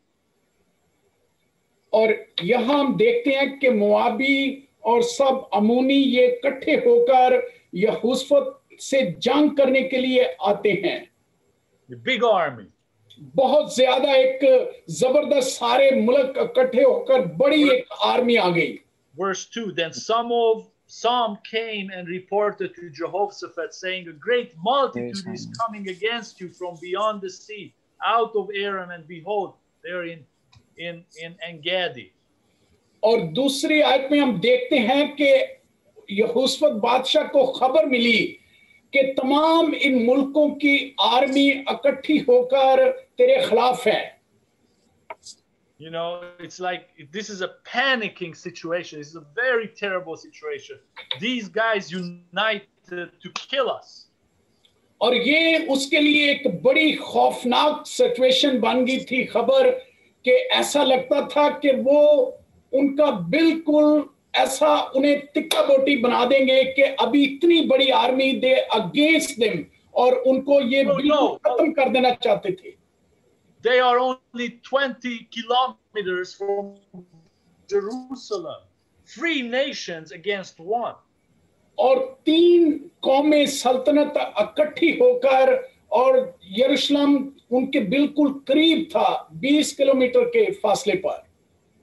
A: और यहाँ हम देखते हैं कि मोआबी और सब अमोनी ये इकट्ठे होकर यहोशफत से जंग करने के लिए आते हैं.
C: The big army.
A: बहुत ज्यादा एक जबरदस्त सारे मुल्क इकट्ठे होकर बड़ी एक आर्मी आ गई.
C: Verse 2, then some came and reported to Jehoshaphat, saying, a great multitude is coming against you from beyond the sea, out of Aram, and behold, they're in En-Gedi.
A: और दूसरी आयत में हम देखते हैं कि यहोशफत बादशाह को खबर मिली कि तमाम इन मुल्कों की आर्मी इकट्ठी होकर तेरे खिलाफ है.
C: You know, it's like this is a panicking situation. This is a very terrible situation. These guys united to kill us.
A: और ये उसके लिए एक बड़ी खौफनाक सिचुएशन बन गई थी खबर कि ऐसा लगता था कि वो उनका बिल्कुल ऐसा उन्हें तिक्का बोटी बना देंगे कि अभी इतनी बड़ी आर्मी दे अगेंस्ट देम और उनको ये बिल्कुल खत्म कर देना चाहते थे.
C: They are only 20 kilometers from Jerusalem. 3 nations against 1.
A: और 3 कौमें सल्तनत इकट्ठी होकर और यरूशलेम उनके बिल्कुल करीब था 20 किलोमीटर के फासले पर.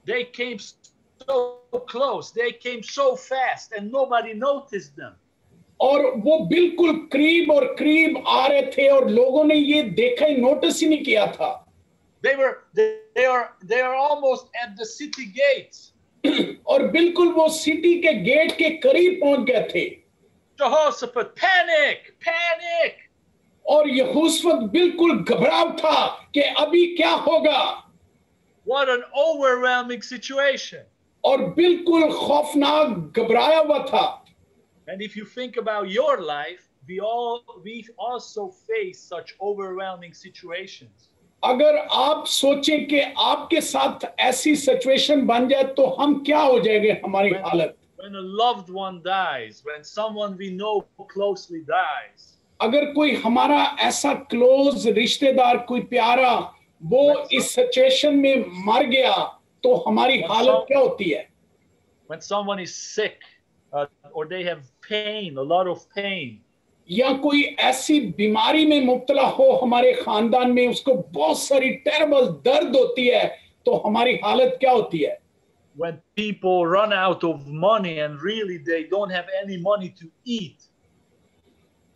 C: They came so close, they came so fast and nobody noticed them.
A: और वो बिल्कुल करीब और करीब आ रहे थे और लोगों ने ये देखा ही नोटिस ही नहीं किया था.
C: They are almost at the city gates.
A: और बिल्कुल वो सिटी के गेट के करीब पहुंच गए थे.
C: Jehoshaphat, panic.
A: और यहोशफत बिल्कुल घबराव था कि अभी क्या होगा.
C: What an overwhelming situation.
A: और बिल्कुल खौफनाक घबराया हुआ था।
C: And if you think about your life, we also face such overwhelming situations.
A: अगर आप सोचें कि आपके साथ ऐसी सिचुएशन बन जाए तो हम क्या हो जाएंगे, हमारी हालत।
C: When a loved one dies, when someone we know closely dies,
A: अगर कोई हमारा ऐसा क्लोज रिश्तेदार, कोई प्यारा, वो इस सिचुएशन में मर गया तो हमारी हालत क्या होती है।
C: when someone is sick or they have pain, a lot of pain,
A: या कोई ऐसी बीमारी में मुब्तला हो हमारे खानदान में, उसको बहुत सारी टेरेबल दर्द होती है, तो हमारी हालत क्या होती है।
C: when people run out of money and really they don't have any money to eat,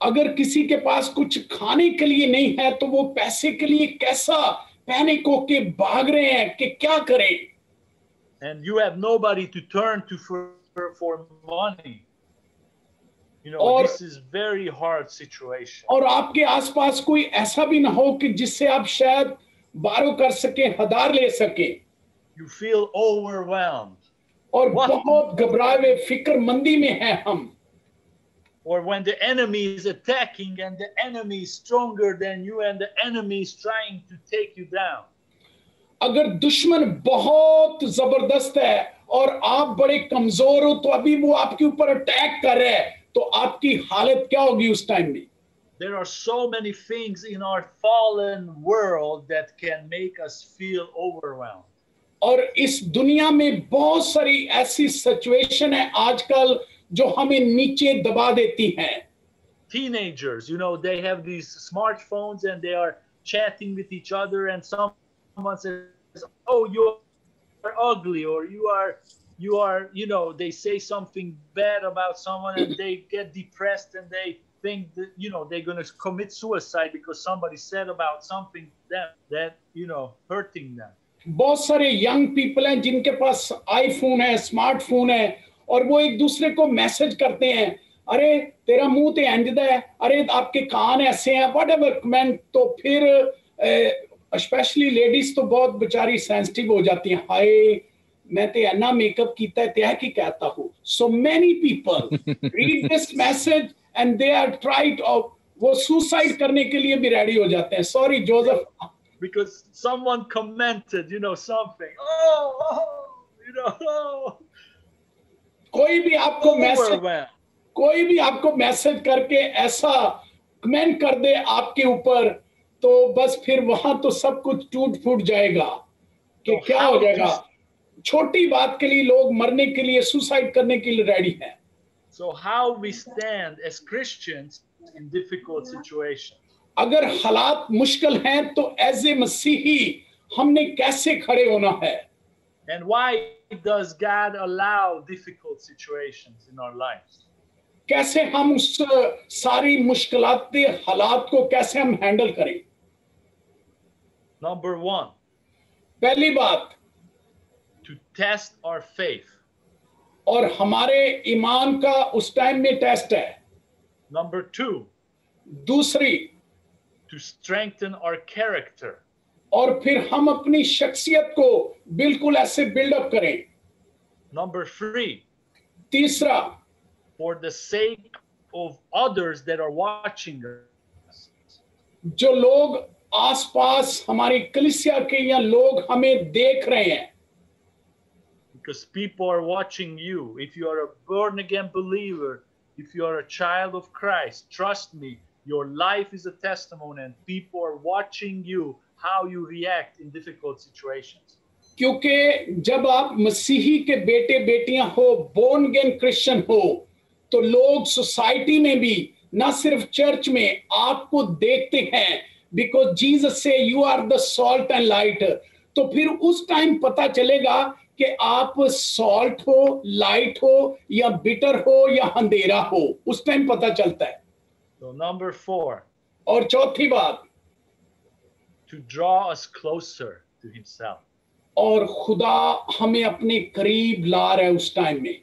A: अगर किसी के पास कुछ खाने के लिए नहीं है तो वो पैसे के लिए कैसा पैनिक होके भाग रहे हैं कि क्या करें।
C: and you have nobody to turn to for money, you know, this is very hard situation.
A: और आपके आसपास कोई ऐसा भी ना हो कि जिससे आप शायद बारो कर सके, हदार ले सके।
C: You feel overwhelmed.
A: और बहुत घबराए हुए, फिक्रमंदी में है हम।
C: Or when the enemy is attacking and the enemy is stronger than you and the enemy is trying to take you down.
A: अगर दुश्मन बहुत जबरदस्त है और आप बड़े कमजोर हो तो अभी वो आपके ऊपर अटैक कर रहा है, तो आपकी हालत क्या होगी उस टाइम में।
C: There are so many things in our fallen world that can make us feel overwhelmed.
A: और इस दुनिया में बहुत सारी ऐसी सिचुएशन है आजकल जो हमें नीचे दबा देती हैं।
C: Teenagers, you know, they have these smartphones and they are chatting with each other, and someone says, "Oh, you are ugly," or you are, you know, they say something bad about someone and they get depressed and they think that, you know, they're going to commit suicide because somebody said about something that you know, hurting them.
A: बहुत सारे young people हैं जिनके पास iPhone है, smartphone है, और वो एक दूसरे को मैसेज करते हैं, अरे तेरा मुंह तो इंजदा है, अरे आपके कान ऐसे हैं, व्हाटएवर कमेंट। तो फिर स्पेशली लेडीज तो बहुत बेचारी सेंसिटिव हो जाती हैं, हाय मैं तो इतना मेकअप कीता है क्या की कहता हूँ। So many people read this message and they are tried, और वो सुसाइड करने के लिए भी रेडी हो जाते हैं। Sorry Joseph,
C: because someone commented, you know, something. You know,
A: कोई भी आपको मैसेज करके ऐसा कमेंट कर दे आपके ऊपर, तो बस फिर वहां तो सब कुछ टूट फूट जाएगा कि
C: तो
A: क्या हो जाएगा। छोटी बात के लिए लोग मरने के लिए, सुसाइड करने के लिए रेडी हैं।
C: So how we stand as Christians in difficult situations?
A: अगर हालात मुश्किल हैं तो एज ए मसीही हमने कैसे खड़े होना है।
C: And why does God allow difficult situations in our lives?
A: कैसे हम उस सारी मुश्किलात, हालात को कैसे हम हैंडल करें।
C: Number one,
A: पहली बात,
C: to test our faith.
A: और हमारे ईमान का उस टाइम में टेस्ट है।
C: Number two,
A: दूसरी,
C: to strengthen our character.
A: और फिर हम अपनी शख्सियत को बिल्कुल ऐसे बिल्डअप करें।
C: Number three,
A: तीसरा,
C: for the sake of others that are watching us.
A: जो लोग आसपास हमारी कलीसिया के या लोग हमें देख रहे हैं,
C: because people are watching you. If you are a born again believer, if you are a child of Christ, trust me, your life is a testimony and people are watching you, how you react in difficult situations.
A: क्योंकि जब आप मसीही के बेटे बेटियां हो, born again Christian हो, तो लोग सोसाइटी में भी, ना सिर्फ चर्च में, आपको देखते हैं, because Jesus say you are the salt and light. तो फिर उस टाइम पता चलेगा कि आप सॉल्ट हो, लाइट हो, या बिटर हो, या अंधेरा हो, उस टाइम पता चलता है।
C: So number four,
A: और चौथी बात,
C: to draw us closer to himself.
A: और खुदा हमें अपने करीब ला रहा है उस टाइम में।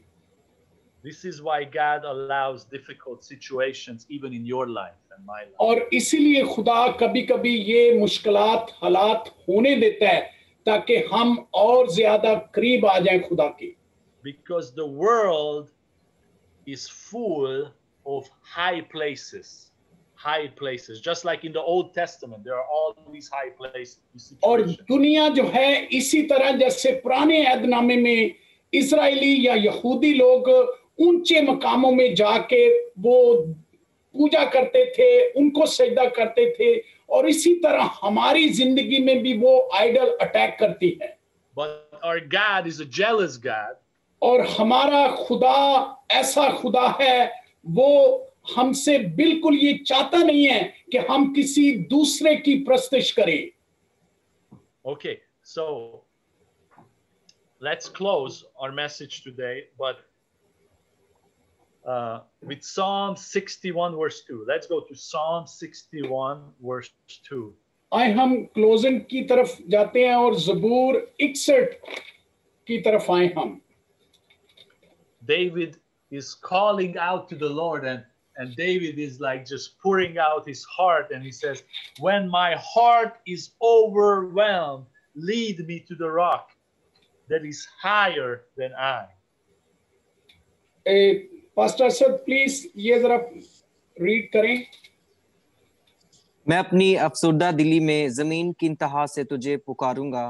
C: This is why God allows difficult situations even in your life and my life.
A: और इसीलिए खुदा कभी-कभी ये मुश्किलात, हालात होने देता है ताकि हम और ज्यादा करीब आ जाएं खुदा के।
C: because the world is full of high places. High places, just like in the Old Testament, there are all these high places.
A: और दुनिया जो है इसी तरह जैसे पुराने ऐदनामे में इजरायली या यहूदी लोग ऊंचे मकामों में जाके वो पूजा करते थे, उनको सजदा करते थे, और इसी तरह हमारी जिंदगी में भी वो आइडल अटैक करती है.
C: But our God is a jealous God.
A: और हमारा खुदा ऐसा खुदा है, वो हमसे बिल्कुल ये चाहता नहीं है कि हम किसी दूसरे की प्रस्तुति करें.
C: Okay, so let's close our message today, but with Psalm 61 verse 2. Let's go to Psalm 61 verse 2.
A: आए हम क्लोजिंग की तरफ जाते हैं और ज़बूर 61 की तरफ आए हम.
C: David is calling out to the Lord, and David is like just pouring out his heart, and he says, when my heart is overwhelmed, lead me to the rock that is higher than I.
A: Pastor sir please ये जरा read करें.
B: मैं अपनी अफसुर्दा दिली में जमीन की इंतहा से तुझे पुकारूंगा,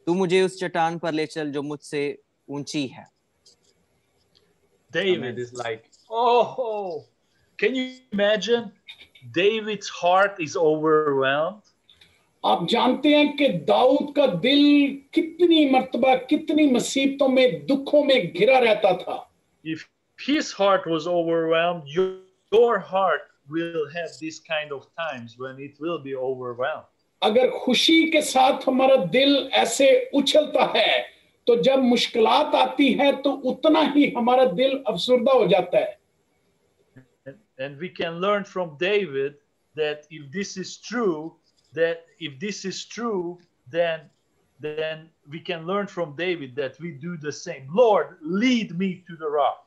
B: तू मुझे उस चट्टान पर ले चल जो मुझसे ऊंची है.
C: David is like, oh, can you imagine? David's heart is overwhelmed.
A: आप जानते हैं कि दाऊद का दिल कितनी मर्तबा कितनी मुसीबतों में दुखों में घिरा रहता था.
C: If his heart was overwhelmed, your heart will have this kind of times when it will be overwhelmed.
A: अगर खुशी के साथ हमारा दिल ऐसे उछलता है, तो जब मुश्किलात आती है तो उतना ही हमारा दिल अफसुर्दा हो जाता है.
C: And we can learn from David that if this is true, then we can learn from David that we do the same. Lord, lead me to the rock.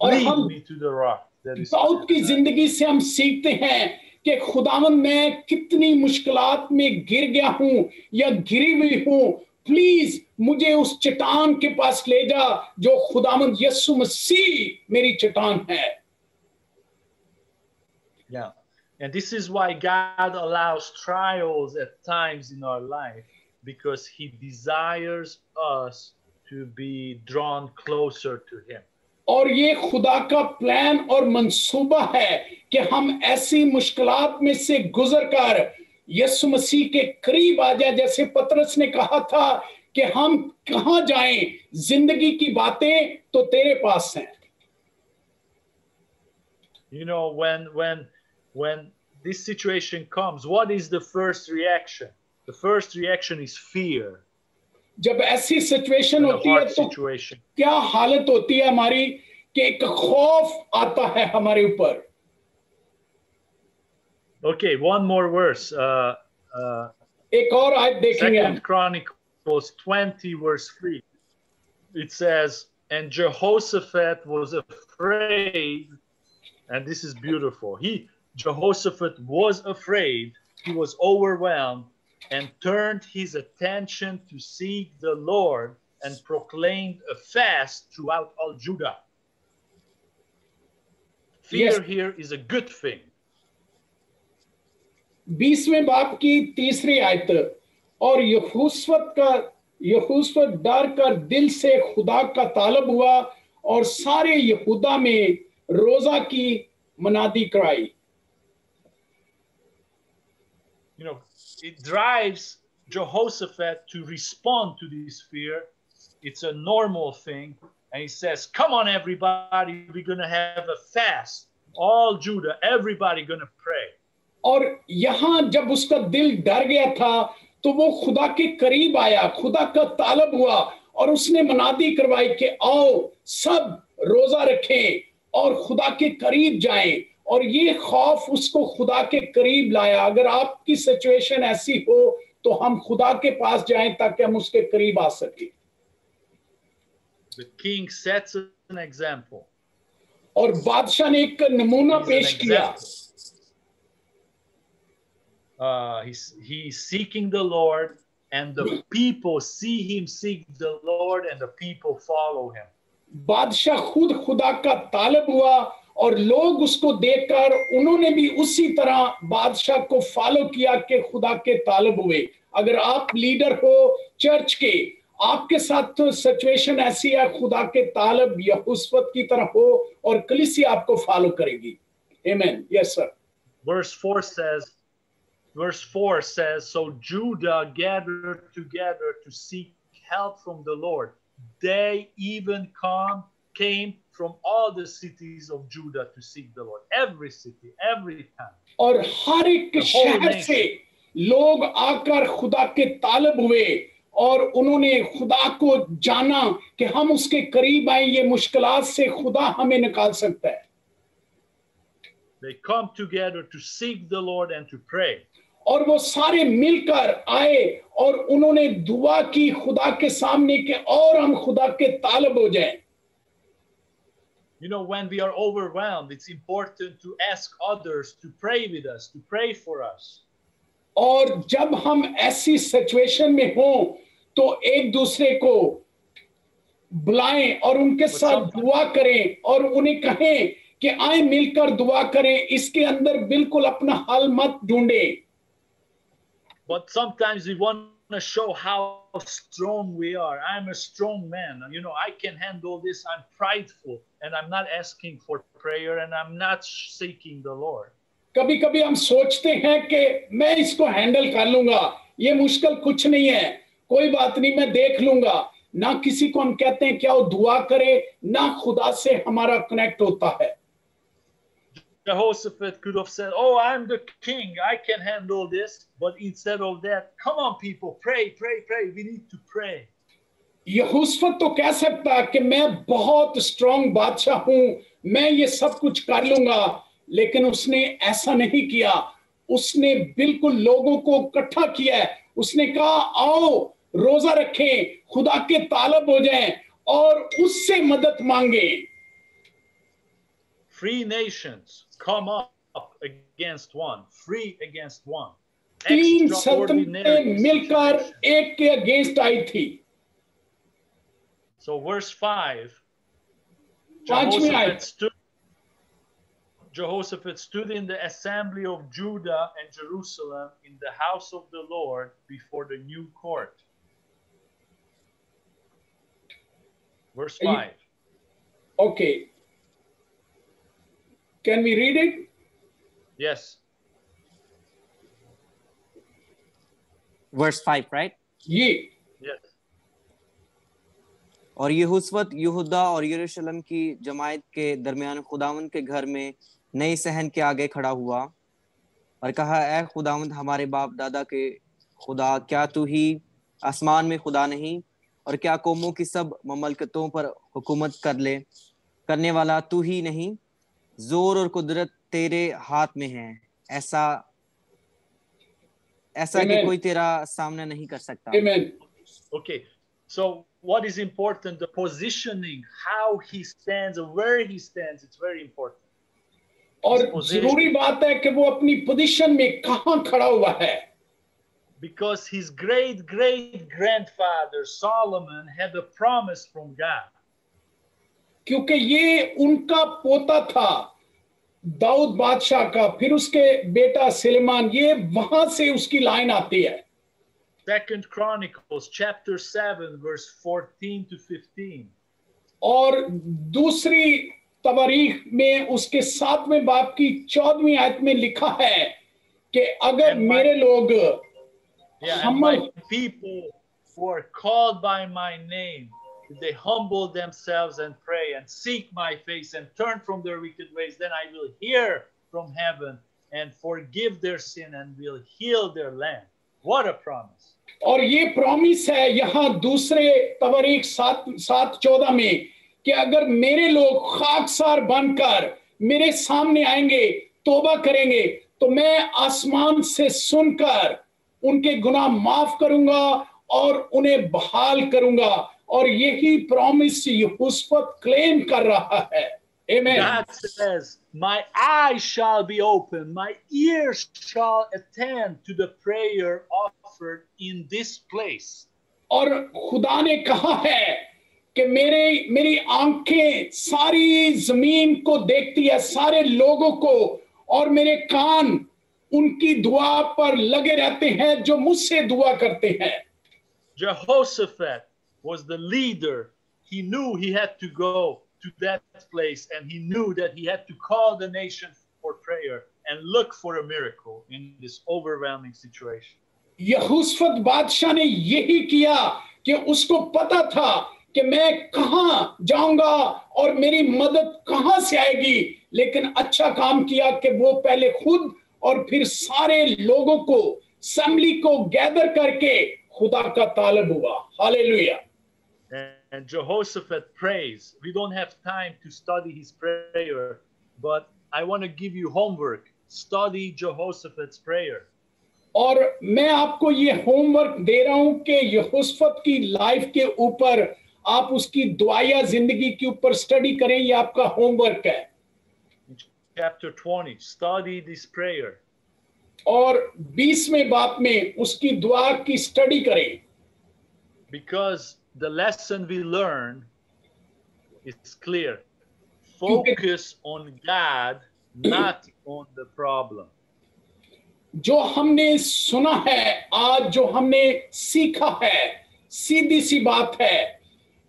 C: Lead me to the rock.
A: Dawood की जिंदगी से हम सीखते हैं कि खुदावन मैं कितनी मुश्किलात में गिर गया हूं या गिरी हुई हूं, प्लीज मुझे उस चट्टान के पास ले जा जो खुदावन यीशु मसीह मेरी चट्टान है.
C: Yeah, and this is why God allows trials at times in our life, because He desires us to be drawn closer to Him.
A: और ये खुदा का प्लान और मंसूबा है कि हम ऐसी मुश्किलात में से गुजर कर यीशु मसीह के करीब आ जाए. जैसे पतरस ने कहा था कि हम कहां जाएं, जिंदगी की बातें तो तेरे पास हैं.
C: You know, when this situation comes, what is the first reaction? The first reaction is fear.
A: जब ऐसी सिचुएशन होती है तो क्या हालत होती है हमारी कि एक खौफ आता है हमारे ऊपर.
C: Okay, one more verse.
A: एक और आयत देखेंगे.
C: 2 Chronicles 20 verse 3. It says, and Jehoshaphat was afraid, and this is beautiful. Jehoshaphat was afraid, he was overwhelmed, and turned his attention to seek the Lord and proclaimed a fast throughout all Judah. Fear here is a good thing.
A: 20वें बाब की 3री आयत. और यहोशप्पत डर कर दिल से खुदा का तालब हुआ और सारे यहूदा में रोजा की मनादी कराई.
C: You know, it drives Jehoshaphat to respond to this fear. It's a normal thing. And he says, come on, everybody, we're going to have a fast. All Judah, everybody going to pray.
A: और यहाँ जब उसका दिल डर गया था तो वो खुदा के करीब आया, खुदा का तालब हुआ और उसने मनादी करवाई कि आओ सब रोजा रखें और खुदा के करीब जाएं. और ये खौफ उसको खुदा के करीब लाया. अगर आपकी सिचुएशन ऐसी हो तो हम खुदा के पास जाएं ताकि हम उसके करीब आ सकें.
C: The king sets an example.
A: और बादशाह ने एक नमूना पेश किया.
C: He's seeking the Lord. and the people see him seek the Lord, and the people follow him.
A: बादशाह खुद खुदा का तालब हुआ और लोग उसको देखकर उन्होंने भी उसी तरह बादशाह को फॉलो किया कि खुदा के तालब हुए। अगर आप लीडर हो चर्च के, आपके साथ तो सिचुएशन ऐसी है, खुदा के तालब यहोशुआ की तरह हो और कलीसिया आपको फॉलो करेगी। आमीन। Yes sir.
C: Verse 4 says, so Judah gathered together to seek help from the Lord. They even came from all the cities of Judah to seek the Lord. Every city, every town.
A: और हर एक शहर से लोग आकर खुदा के तालब हुए और उन्होंने खुदा को जाना कि हम उसके करीब आए, ये मुश्किलात से खुदा हमें निकाल सकता है।
C: They come together to seek the Lord and to pray.
A: और वो सारे मिलकर आए और उन्होंने दुआ की खुदा के सामने कि और हम खुदा के तालब हो जाएं।
C: You know, when we are overwhelmed, it's important to ask others to pray with us, to pray for us.
A: और जब हम ऐसी सिचुएशन में हों तो एक दूसरे को बुलाएं और उनके साथ दुआ करें और उन्हें कहें कि आए मिलकर दुआ करें, इसके अंदर बिल्कुल अपना हल मत ढूंढें।
C: But sometimes we want to show how strong we are. I'm a strong man. You know, I can handle this. I'm prideful and I'm not asking for prayer and I'm not seeking the Lord.
A: कभी-कभी हम सोचते हैं कि मैं इसको handle कर लूंगा, ये मुश्किल कुछ नहीं है, कोई बात नहीं, मैं देख लूंगा। ना किसी को हम कहते हैं क्या वो दुआ करे, ना खुदा से हमारा कनेक्ट होता है।
C: Jehoshaphat could have said, oh, I'm the king, I can handle this. But instead of that, come on people, pray, pray, pray. We need to pray.
A: Yehoshua तो कह सकता कि मैं बहुत स्ट्रांग बादशाह हूं, मैं ये सब कुछ कर लूंगा, लेकिन उसने ऐसा नहीं किया। उसने बिल्कुल लोगों को इकट्ठा किया है। उसने कहा आओ रोजा रखें, खुदा के तालब हो जाएं और उससे मदद मांगे।
C: Three nations come up against one, three against one.
A: तीन सल्तनतें मिलकर एक के अगेंस्ट आई थी।
C: So verse 5, Jehoshaphat stood in the assembly of Judah and Jerusalem in the house of the Lord before the new court. Verse 5.
A: Okay. Can we read it?
C: Yes.
B: Verse 5, right?
A: Yes.
B: और यहोशुआ यहूदा और यरूशलेम की जमात के दरमियान खुदावंद के घर में नई सहन के आगे खड़ा हुआ और कहा, ऐ खुदावंद हमारे बाप दादा के खुदा, क्या तू ही आसमान में खुदा नहीं और क्या कौमों की सब ममलकतों पर हुकूमत करने वाला तू ही नहीं? जोर और कुदरत तेरे हाथ में है, ऐसा कि कोई तेरा सामना नहीं कर सकता।
A: Amen.
C: Okay, so what is important? The positioning, how he stands, where he stands, it's very important.
A: और जरूरी बात है कि वो अपनी पोजीशन में कहाँ खड़ा हुआ है।
C: Because his great grandfather Solomon had a promise from God.
A: क्योंकि ये उनका पोता था दाऊद बादशाह का, फिर उसके बेटा सुलेमान, ये वहां से उसकी लाइन आती है।
C: Second Chronicles chapter 7 verse 14 to 15.
A: और दूसरी तवारीख में उसके 7वें बाब की 14वीं आयत में लिखा है कि अगर मेरे लोग
C: and my people who are called by my name, they humble themselves and pray and seek my face and turn from their wicked ways, then I will hear from heaven and forgive their sin and will heal their land. What a promise.
A: और ये promise है यहाँ दूसरे तवारीख 7:14 में कि अगर मेरे लोग खाकसार बनकर मेरे सामने आएंगे, तौबा करेंगे, तो मैं आसमान से सुनकर उनके गुनाह माफ करूंगा और उन्हें बहाल करूंगा। और यही प्रॉमिस यहोशुआ क्लेम कर रहा है। Amen.
C: God says, my eyes shall be open, my ears shall attend to the prayer suffered in this place.
A: और खुदा ने कहा है कि मेरी आंखें सारी जमीन को देखती है, सारे लोगों को, और मेरे कान उनकी दुआ पर लगे रहते हैं जो मुझसे दुआ करते हैं.
C: Jehoshaphat was the leader. He knew he had to go to that place, and he knew that he had to call the nation for prayer and look for a miracle in this overwhelming situation.
A: यहोशफत बादशाह ने यही किया कि उसको पता था कि मैं कहाँ जाऊंगा और मेरी मदद कहाँ से आएगी, लेकिन अच्छा काम किया कि वो पहले खुद और फिर सारे लोगों को, असेंबली को गैदर करके खुदा का तालब हुआ. Hallelujah.
C: And Jehoshaphat prays. We don't have time to study his prayer, but I want to give you homework. Study Jehoshaphat's prayer.
A: और मैं आपको ये होमवर्क दे रहा हूं कि यहोशफत की लाइफ के ऊपर आप उसकी दुआया जिंदगी के ऊपर स्टडी करें. ये आपका होमवर्क है.
C: Chapter 20, study this prayer.
A: और 20वें बात में उसकी दुआ की स्टडी करें.
C: Because the lesson we learn is clear. Focus on God, not on the problem.
A: जो हमने सुना है आज, जो हमने सीखा है, सीधी सी बात है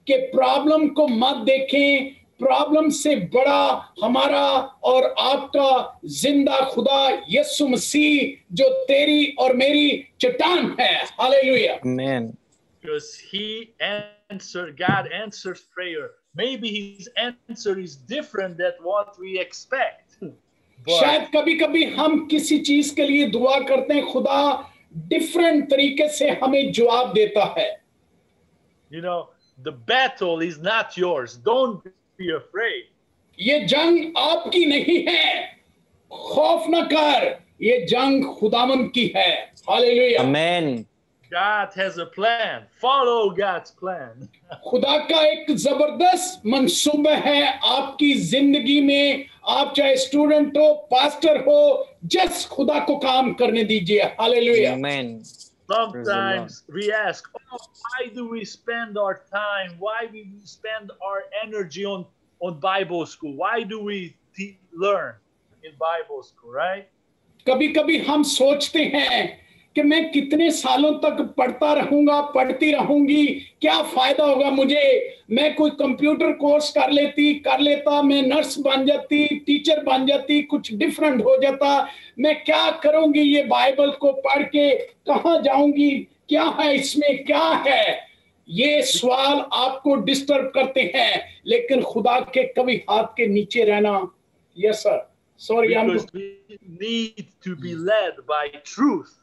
A: कि प्रॉब्लम को मत देखें. प्रॉब्लम से बड़ा हमारा और आपका जिंदा खुदा यीशु मसीह जो तेरी और मेरी चट्टान है. Hallelujah.
B: Amen.
C: Because God answers prayer. Maybe his answer is different than what we expect.
A: शायद कभी-कभी हम किसी चीज के लिए दुआ करते हैं, खुदा डिफरेंट तरीके से हमें जवाब देता है.
C: You know, the battle is not yours. Don't be afraid.
A: ये जंग आपकी नहीं है, खौफ न कर, ये जंग खुदावंद की है. Hallelujah.
B: Amen.
C: God has a plan. Follow God's plan.
A: खुदा का एक जबरदस्त मंसूबा है आपकी जिंदगी में. आप चाहे स्टूडेंट हो, पास्टर हो, जस्ट खुदा को काम करने दीजिए. Hallelujah.
B: Amen.
C: Sometimes we ask, oh, why do we spend our time? Why do we spend our energy on Bible school? Why do we learn in Bible school, right?
A: कभी-कभी हम सोचते हैं कि मैं कितने सालों तक पढ़ता रहूंगा, पढ़ती रहूंगी, क्या फायदा होगा मुझे. मैं कोई कंप्यूटर कोर्स कर लेता, मैं नर्स बन जाती, टीचर बन जाती, कुछ डिफरेंट हो जाता. मैं क्या करूंगी ये बाइबल को पढ़ के, कहाँ जाऊंगी, क्या है इसमें, क्या है. ये सवाल आपको डिस्टर्ब करते हैं, लेकिन खुदा के कभी हाथ के नीचे रहना. Yes sir, sorry.
C: Because we need to be led by truth.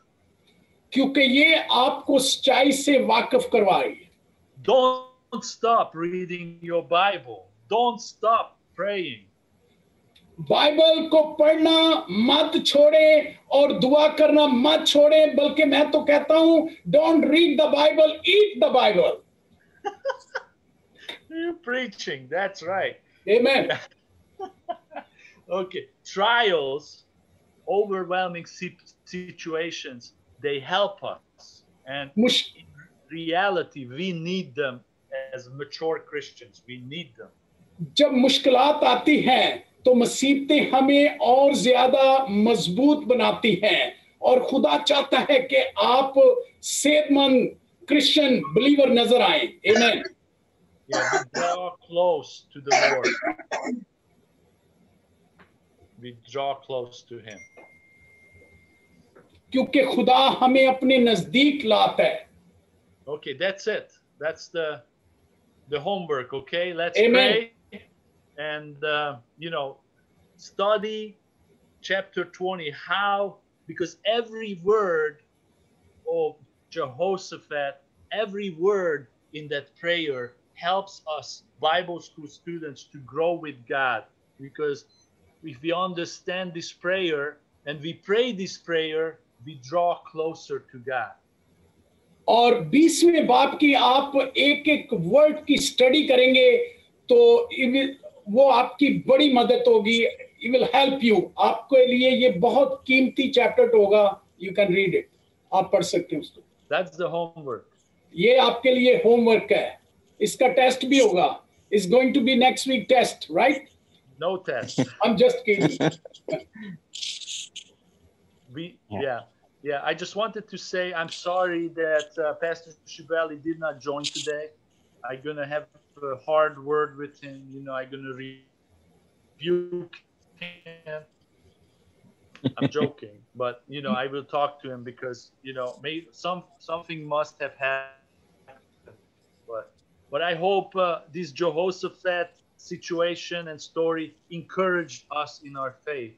A: क्योंकि ये आपको सच्चाई से वाकिफ करवाएगी.
C: Don't stop reading your Bible. Don't stop praying.
A: Bible को पढ़ना मत छोड़े और दुआ करना मत छोड़े, बल्कि मैं तो कहता हूं, don't read the Bible, eat the Bible.
C: You're preaching. That's right.
A: Amen.
C: Okay. Trials, overwhelming situations, they help us. And in reality, we need them as mature Christians. We need them.
A: जब मुश्किलात आती हैं तो मुसीबतें हमें और ज्यादा मजबूत बनाती हैं, और खुदा चाहता है कि आप सेहतमंद क्रिश्चियन बिलीवर नजर आए. आमेन.
C: Yeah, we draw close to the Lord. We draw close to Him.
A: क्योंकि खुदा हमें अपने नजदीक लाता है.
C: Okay, that's it. That's the homework. Okay, let's
A: Amen.
C: pray and study chapter 20. How? Because every word of Jehoshaphat, every word in that prayer helps us Bible school students to grow with God. Because if we understand this prayer and we pray this prayer, we draw closer to God.
A: और 20वें बाब की आप एक एक word की study करेंगे तो वो आपकी बड़ी मदद होगी. It will help you. आपके लिए ये बहुत कीमती चैप्टर होगा. You can read it. आप पढ़ सकते हैं उसको.
C: That's the homework.
A: ये आपके लिए होमवर्क है, इसका टेस्ट भी होगा. It's going to be next week test, right?
C: No test.
A: I'm just kidding.
C: Yeah. I just wanted to say I'm sorry that Pastor Shibeli did not join today. I'm gonna have a hard word with him. You know, I'm gonna rebuke him. I'm joking, but you know, I will talk to him because you know, maybe something must have happened. But I hope this Jehoshaphat situation and story encouraged us in our faith.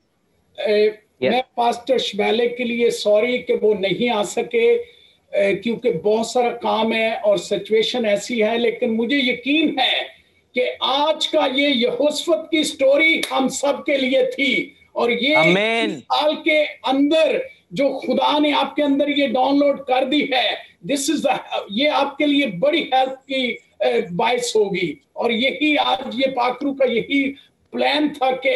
A: मैं pastor शबैले के लिए sorry कि वो नहीं आ सके क्योंकि बहुत सारा काम है और सिचुएशन ऐसी है, लेकिन मुझे यकीन है कि आज का ये यहोशफत की स्टोरी हम सब के लिए थी और ये साल के अंदर जो खुदा ने आपके अंदर ये डाउनलोड कर दी है, ये आपके लिए बड़ी हेल्प की बाइस होगी. और यही आज ये पाखरू का यही प्लान था कि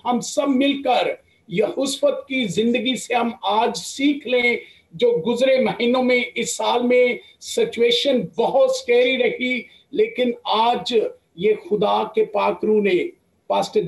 A: हम सब मिलकर यहोशफत की जिंदगी से हम आज सीख लें. जो गुजरे महीनों में इस साल में सिचुएशन बहुत स्कैरी रही, लेकिन आज ये खुदा के पाखरू ने पास्टर